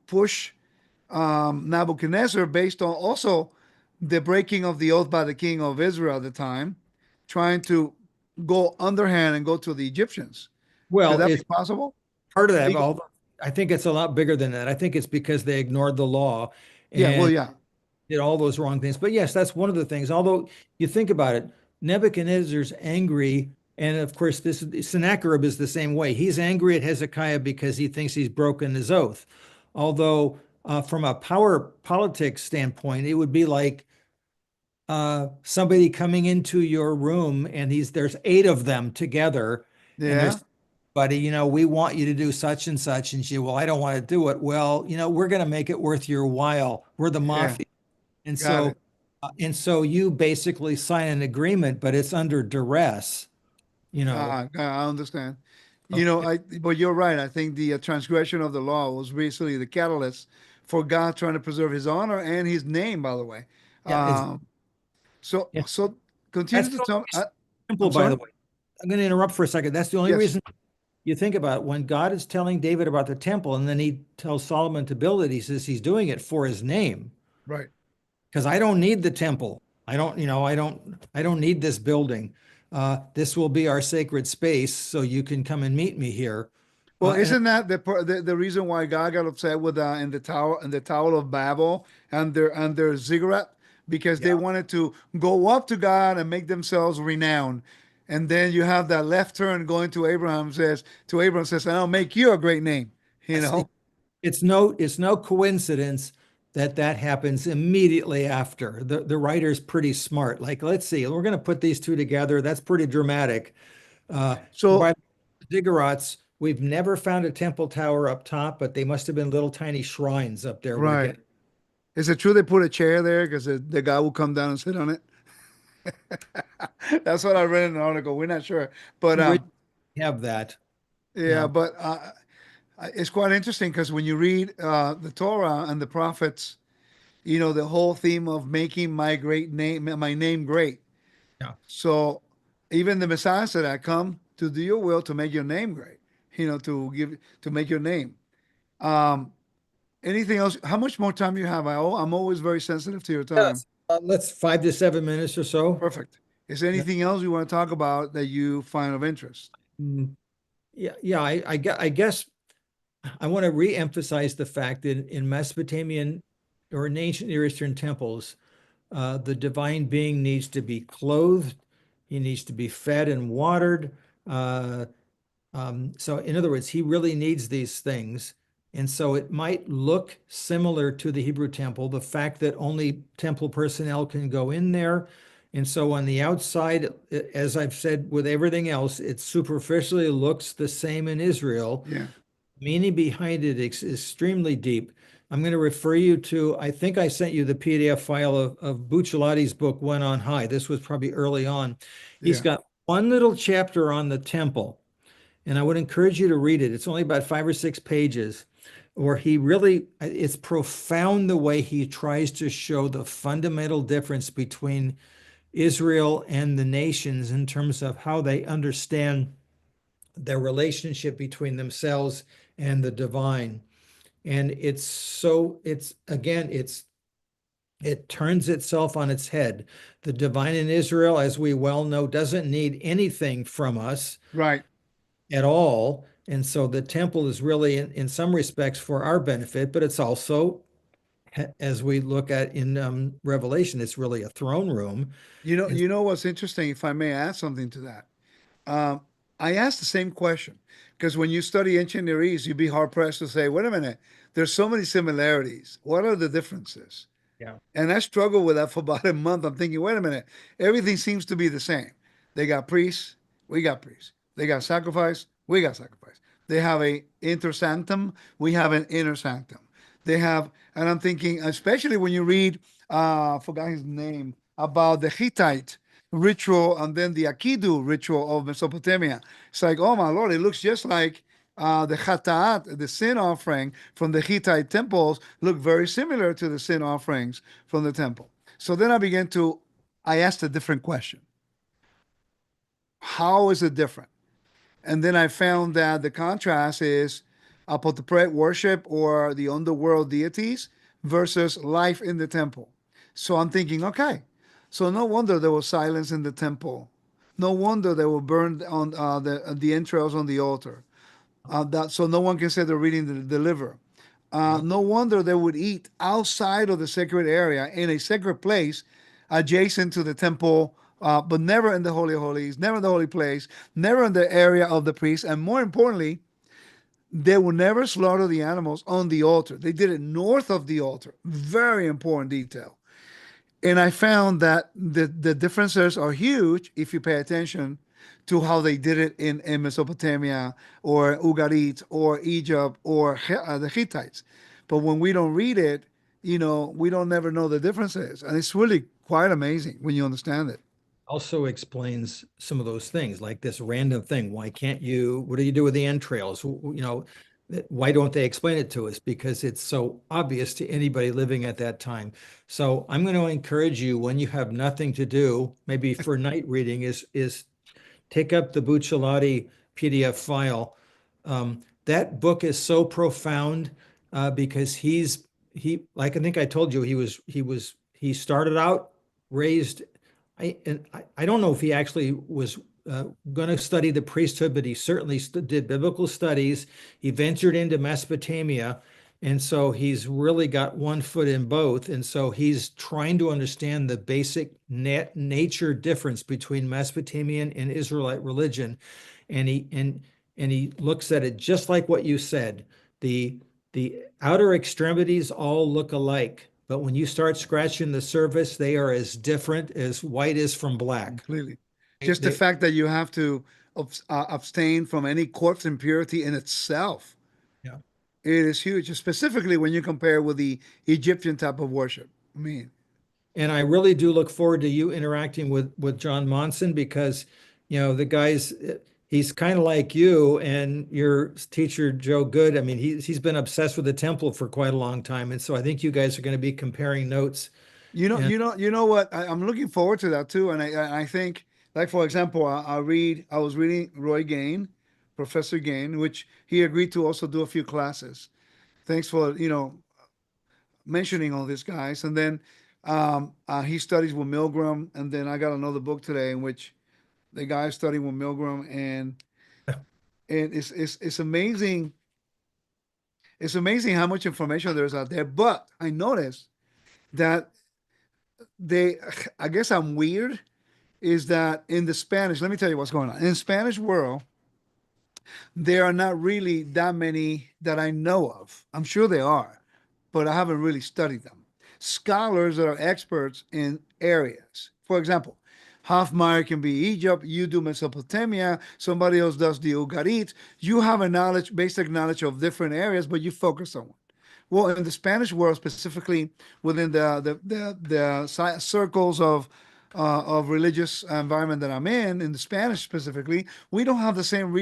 push Nebuchadnezzar based on also the breaking of the oath by the king of Israel at the time, trying to go underhand and go to the Egyptians. Could Well, that be it's possible? part of that. Legal? Although I think it's a lot bigger than that. I think it's because they ignored the law Yeah. Well, and yeah. did all those wrong things. But yes, that's one of the things. Although you think about it, Nebuchadnezzar's angry. And of course, this Sennacherib is the same way. He's angry at Hezekiah because he thinks he's broken his oath. Although, from a power politics standpoint, it would be like somebody coming into your room and there's eight of them together, and Yeah. there's buddy, we want you to do such and such, and she, well, I don't want to do it. Well, we're going to make it worth your while. We're the Yeah. mafia. And Got so, it. you basically sign an agreement, but it's under duress, you know. I understand. Uh, But you're right. I think the transgression of the law was basically the catalyst for God trying to preserve His honor and His name. By the way, Yeah, um, so yeah. so continue That's to the only tell. reason, simple, I'm by sorry. the way. I'm going to interrupt for a second. That's the only Yes. reason you think about it. When God is telling David about the temple, and then he tells Solomon to build it, he says he's doing it for his name. Right. Because I don't need the temple. I don't need this building. This will be our sacred space, so you can come and meet me here. Well, And isn't that the reason why God got upset with in the Tower of Babel and their ziggurat because they yeah, wanted to go up to God and make themselves renowned, and then you have that left turn going to Abraham says, "And I'll make you a great name." You it's, know, it's no coincidence that that happens immediately after. The writer's pretty smart. Like, let's see, we're going to put these two together. That's pretty dramatic. so By ziggurats, we've never found a temple tower up top, but they must have been little tiny shrines up there where right. Is it true they put a chair there because the guy will come down and sit on it? That's what I read in an article. We're not sure, but you have that. yeah, Yeah. but it's quite interesting because when you read the Torah and the prophets, the whole theme of making my name great. Yeah. So even the Messiah said, "I come to do your will to make your name great." To make your name. Um, Anything else? How much more time do you have? I'm always very sensitive to your time. Yes. Let's 5 to 7 minutes or so. Perfect. Is there anything else you want to talk about that you find of interest? Mm, Yeah, yeah. I guess I want to re-emphasize the fact that in Mesopotamian or in ancient Near Eastern temples, the divine being needs to be clothed, he needs to be fed and watered. Uh, so, in other words, he really needs these things. And so it might look similar to the Hebrew temple, the fact that only temple personnel can go in there. And so on the outside, as I've said with everything else, it superficially looks the same in Israel. Yeah, Meaning behind it is extremely deep. I'm going to refer you to, I think I sent you the PDF file of Bucciolati's book, One on High. This was probably early on. He's yeah, got one little chapter on the temple, and I would encourage you to read it. It's only about 5 or 6 pages, where it's profound the way he tries to show the fundamental difference between Israel and the nations in terms of how they understand their relationship between themselves and the divine. And it turns itself on its head. The divine in Israel, as we well know, doesn't need anything from us right. at all. And so the temple is really, in some respects, for our benefit, but it's also, as we look at in Revelation, it's really a throne room. And You know what's interesting, if I may add something to that. Um, I asked the same question because when you study ancient Near East, you'd be hard pressed to say, "Wait a minute, there's so many similarities. What are the differences?" yeah, And I struggled with that for about a month. I'm thinking, "Wait a minute, everything seems to be the same. They got priests, we got priests. They got sacrifice, we got sacrifice. They have a intersanctum, we have an inner sanctum. They have, and I'm thinking, especially when you read, I forgot his name, about the Hittite ritual and then the Akidu ritual of Mesopotamia. It's like, oh my Lord, it looks just like the Chata'at, the sin offering from the Hittite temples, look very similar to the sin offerings from the temple. So then I asked a different question. How is it different? And then I found that the contrast is apotropaic worship or the underworld deities versus life in the temple. So I'm thinking, okay, so no wonder there was silence in the temple. No wonder they were burned on the entrails on the altar. So no one can say they're reading the liver. Yep. No wonder they would eat outside of the sacred area in a sacred place adjacent to the temple, but never in the Holy of Holies, never in the holy place, never in the area of the priest. And more importantly, they would never slaughter the animals on the altar. They did it north of the altar. Very important detail. And I found that the differences are huge if you pay attention to how they did it in Mesopotamia or Ugarit or Egypt or the Hittites. But when we don't read it, we don't never know the differences. And it's really quite amazing when you understand it. Also explains some of those things, like this random thing. Why can't you, what do you do with the entrails? Why don't they explain it to us? Because it's so obvious to anybody living at that time. So I'm going to encourage you, when you have nothing to do, maybe for night reading, is take up the Bucciolati PDF file. That book is so profound because like I think I told you, he started out raised. I don't know if he actually was going to study the priesthood, but he certainly did biblical studies. He ventured into Mesopotamia, and so he's really got one foot in both. And so he's trying to understand the basic nature difference between Mesopotamian and Israelite religion, and he looks at it just like what you said. The outer extremities all look alike, but when you start scratching the surface, they are as different as white is from black. Completely. Just the They, fact that you have to abstain from any corpse impurity in itself, yeah. it is huge, specifically when you compare with the Egyptian type of worship. I mean, And I really do look forward to you interacting with John Monson, because, the guy's he's kind of like you and your teacher Joe Good. I mean, he's been obsessed with the temple for quite a long time, and so I think you guys are going to be comparing notes. And you know what? I'm looking forward to that too. And I think, like for example, I was reading Roy Gain, Professor Gain, which he agreed to also do a few classes. Thanks for mentioning all these guys. And then he studies with Milgram, and then I got another book today in which the guy is studying with Milgram, and it's amazing. It's amazing how much information there's out there. But I noticed that they, I guess I'm weird, is that in the Spanish, let me tell you what's going on. In Spanish world, there are not really that many that I know of. I'm sure there are, but I haven't really studied them. Scholars that are experts in areas. For example, Hofmeyr can be Egypt, you do Mesopotamia, somebody else does the Ugarit. You have a knowledge, basic knowledge of different areas, but you focus on one. Well, in the Spanish world, specifically within the circles of religious environment that I'm in the Spanish specifically, we don't have the same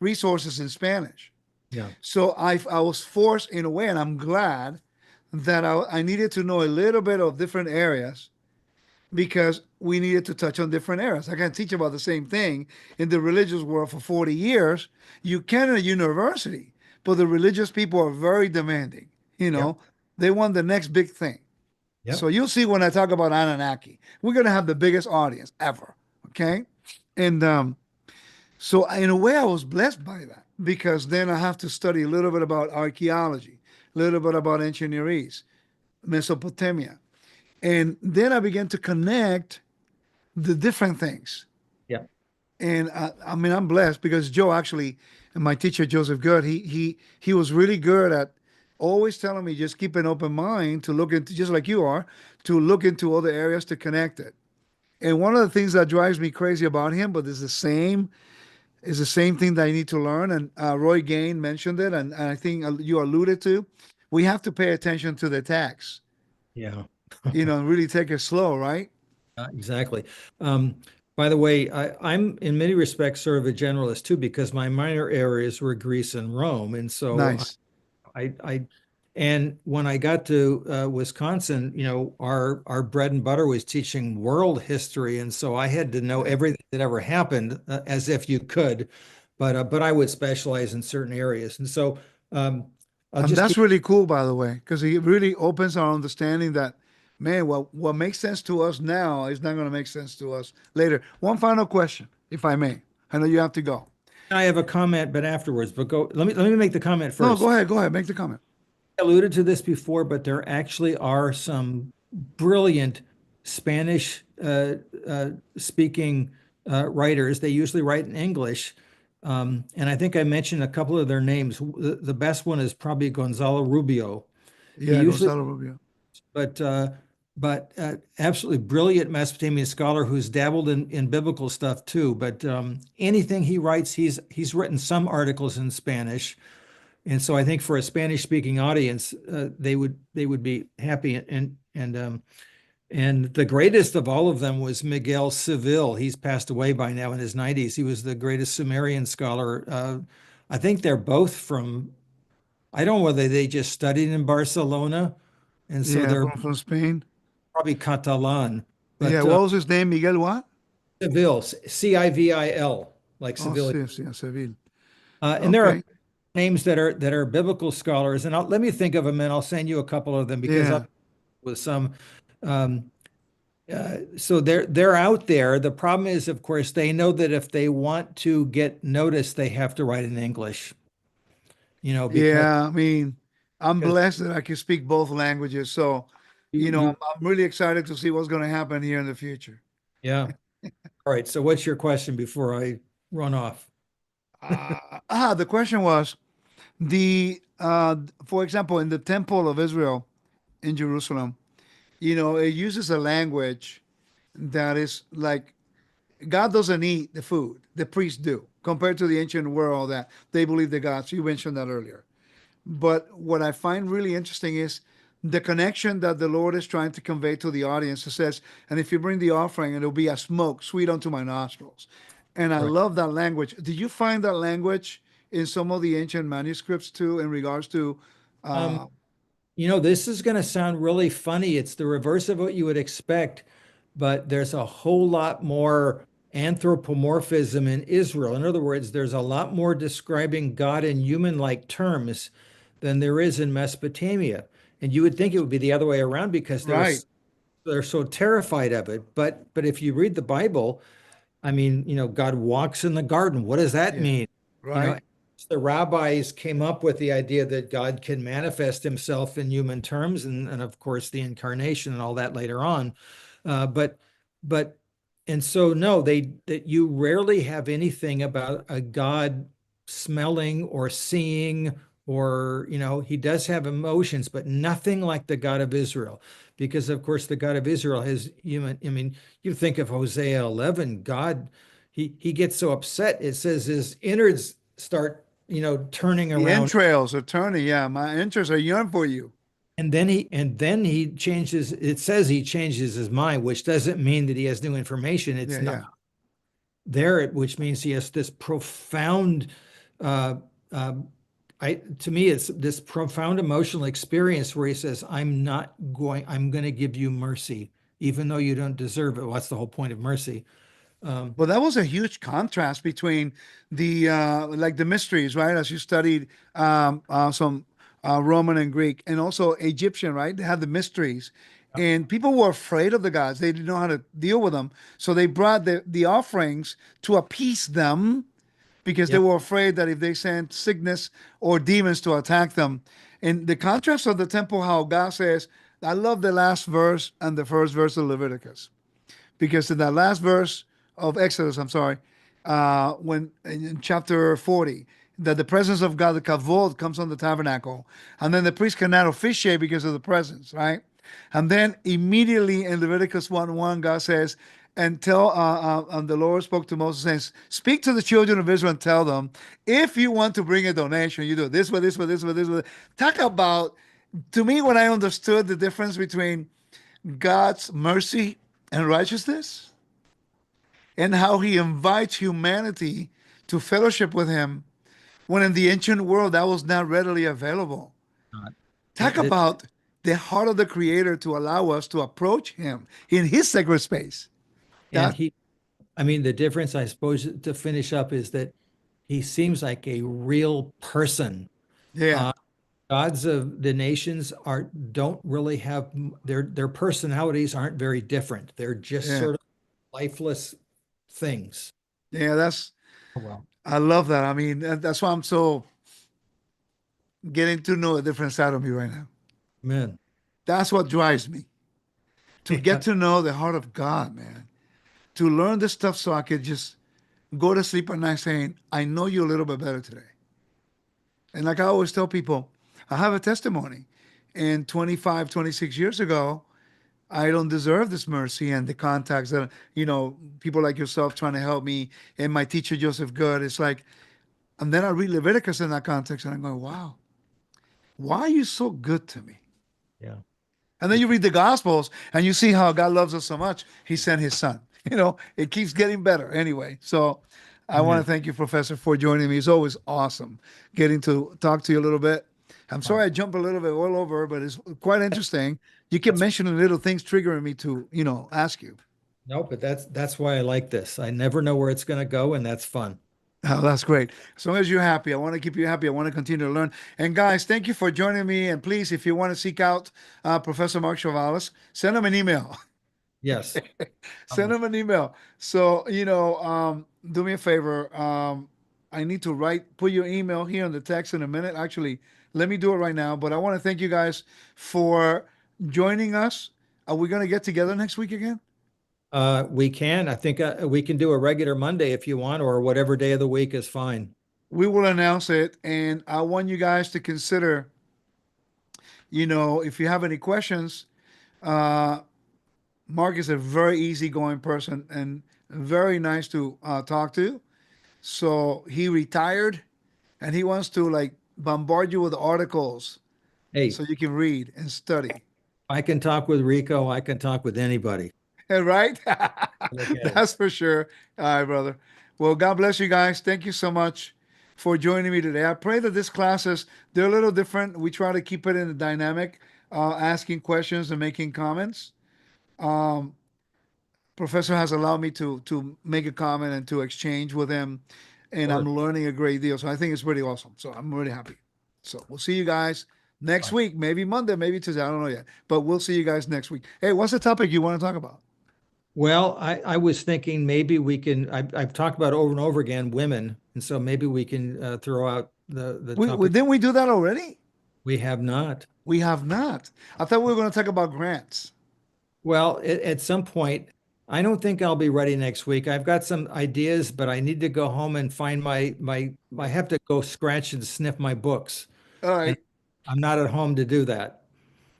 resources in Spanish. yeah, So I was forced in a way, and I'm glad that I needed to know a little bit of different areas because we needed to touch on different areas. I can teach about the same thing in the religious world for 40 years. You can in a university, but the religious people are very demanding. You yep, know, they want the next big thing. So yep, you'll see when I talk about Anunnaki, we're going to have the biggest audience ever. Okay. And so in a way, I was blessed by that because then I have to study a little bit about archaeology, a little bit about ancient Near East, Mesopotamia. And then I began to connect the different things. yep, And I mean, I'm blessed because Joe actually, and my teacher Joseph Good, he was really good at always telling me just keep an open mind to look into, just like you are, to look into other areas to connect it. And one of the things that drives me crazy about him, but it's the same is the same thing that I need to learn. And Roy Gain mentioned it, and I think you alluded to. We have to pay attention to the text, Yeah. and really take it slow, right? Exactly. Um, by the way, I'm in many respects sort of a generalist too, because my minor areas were Greece and Rome, and so Nice. I and when I got to Wisconsin, our bread and butter was teaching world history, and so I had to know Yeah. everything that ever happened as if you could, but I would specialize in certain areas, and so um, I'll And just that's keep. really cool, by the way, because it really opens our understanding that, man, what makes sense to us now is not going to make sense to us later. One final question, if I may. I know you have to go. I have a comment, but afterwards. But go. Let me make the comment No, first. go ahead, make the comment. Alluded to this before, but there actually are some brilliant Spanish speaking writers. They usually write in English. And I think I mentioned a couple of their names. The best one is probably Gonzalo Rubio. He Yeah, usually, Gonzalo Rubio. but uh, but absolutely brilliant Mesopotamian scholar who's dabbled in biblical stuff too. But anything he writes, he's written some articles in Spanish. And so I think for a Spanish speaking audience, they would be happy. And the greatest of all of them was Miguel Seville. He's passed away by now in his 90s. He was the greatest Sumerian scholar. I think they're both from, I don't know whether they just studied in Barcelona, and so Yeah, they're from Spain. probably Catalan, Yeah, but what was his name? Miguel what? Seville, Civil, like Oh, civilian. sí, sí, Seville. And there are Okay. names that are biblical scholars, and let me think of them, and I'll send you a couple of them because I Yeah. with some. Um, so they're out there. The problem is, of course, they know that if they want to get noticed, they have to write in English. Because Yeah, I mean, I'm because blessed that I can speak both languages. So, you I'm really excited to see what's going to happen here in the future. yeah. All right. So what's your question before I run off? The question was for example, in the Temple of Israel in Jerusalem, it uses a language that is like God doesn't eat the food, the priests do, compared to the ancient world that they believe the gods. You mentioned that earlier. But what I find really interesting is the connection that the Lord is trying to convey to the audience. It says, and if you bring the offering, it'll be a smoke sweet unto my nostrils. And I Right. love that language. Did you find that language in some of the ancient manuscripts too, in regards to, Um, uh, this is going to sound really funny. It's the reverse of what you would expect, but there's a whole lot more anthropomorphism in Israel. In other words, there's a lot more describing God in human-like terms than there is in Mesopotamia. And you would think it would be the other way around because right? they're so terrified of it. But if you read the Bible, I mean, God walks in the garden. What does that Yeah, mean? You know, right. the rabbis came up with the idea that God can manifest himself in human terms, and of course the incarnation and all that later on. But but and so no, that you rarely have anything about a God smelling or seeing, or he does have emotions, but nothing like the God of Israel. Because of course the God of Israel has human, I mean, you think of Hosea 11, God, he gets so upset. It says his innards start, turning The around, entrails are turning. Yeah, my interests are yearn for you. and then he changes. It says he changes his mind, which doesn't mean that he has new information. It's Yeah, not yeah. there, which means he has this profound, uh, uh, to me, it's this profound emotional experience where he says, I'm going to give you mercy, even though you don't deserve it. Well, that's the whole point of mercy. Um, Well, that was a huge contrast between the like the mysteries, right? As you studied some Roman and Greek, and also Egyptian, right? They had the mysteries, and people were afraid of the gods. They didn't know how to deal with them, so they brought the offerings to appease them because they yeah. were afraid that if they sent sickness or demons to attack them. And the contrast of the temple, how God says, I love the last verse and the first verse of Leviticus because in that last verse of Exodus, I'm sorry, when in chapter 40, that the presence of God, the kavod, comes on the tabernacle, and then the priest cannot officiate because of the presence, right? And then immediately in Leviticus 1:1, God says, and tell and the Lord spoke to Moses saying, speak to the children of Israel and tell them, if you want to bring a donation, you do it this way, this way, this way, this way. Talk about, to me, when I understood the difference between God's mercy and righteousness and how he invites humanity to fellowship with him when in the ancient world that was not readily available. Not. Talk about the heart of the creator to allow us to approach him in his sacred space. And That, he, I mean, the difference, I suppose, to finish up is that he seems like a real person. yeah, Uh, gods of the nations don't really have their personalities aren't very different. They're just yeah, sort of lifeless things. yeah. Oh, well, I love that. I mean, that's why I'm so getting to know a different side of me right now. man. That's what drives me to get Yeah, to know the heart of God, man. To learn this stuff so I could just go to sleep at night saying, I know you a little bit better today. And like I always tell people, I have a testimony. And 25, 26 years ago, I don't deserve this mercy and the contacts that, people like yourself trying to help me and my teacher, Joseph Good. It's like, and then I read Leviticus in that context and I'm going, wow, why are you so good to me? yeah. And then you read the Gospels and you see how God loves us so much, he sent his son. It keeps getting better anyway. So I want to Amen. thank you, Professor, for joining me. It's always awesome getting to talk to you a little bit. I'm sorry Oh, I jumped a little bit all over, but it's quite interesting. You keep that's mentioning little things triggering me to, ask you. no, but that's why I like this. I never know where it's going to go, and that's fun. Oh, that's great. As long as you're happy, I want to keep you happy. I want to continue to learn. And guys, thank you for joining me. And please, if you want to seek out Professor Mark Chavalas, send him an email. Yes. Send him an email. So, do me a favor. I need to put your email here in the text in a minute. Actually, let me do it right now. But I want to thank you guys for joining us. Are we going to get together next week again? We can. I think we can do a regular Monday if you want, or whatever day of the week is fine. We will announce it. And I want you guys to consider, if you have any questions, uh, Mark is a very easygoing person and very nice to talk to. So he retired and he wants to like bombard you with articles Hey, so you can read and study. I can talk with Rico. I can talk with anybody. Right? Look at it. That's for sure. All right, brother. Well, God bless you guys. Thank you so much for joining me today. I pray that these classes, they're a little different. We try to keep it in the dynamic, asking questions and making comments. Um, Professor has allowed me to make a comment and to exchange with him, and I'm Sure. learning a great deal. So I think it's pretty awesome. So I'm really happy. So we'll see you guys next Bye. week, maybe Monday, maybe Tuesday. I don't know yet, but we'll see you guys next week. Hey, what's the topic you want to talk about? Well, I was thinking maybe we can. I've talked about over and over again women, and so maybe we can throw out the We topic. didn't we do that already? We have not. We have not. I thought we were going to talk about grants. Well, at some point, I don't think I'll be ready next week. I've got some ideas, but I need to go home and find my. I have to go scratch and sniff my books, All and right, I'm not at home to do that.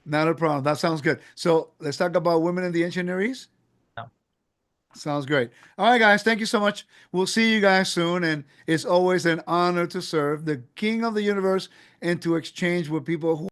not a problem. That sounds good. So let's talk about women in the ancient Near East. Yeah. Sounds great. All right, guys. Thank you so much. We'll see you guys soon. And it's always an honor to serve the King of the universe and to exchange with people who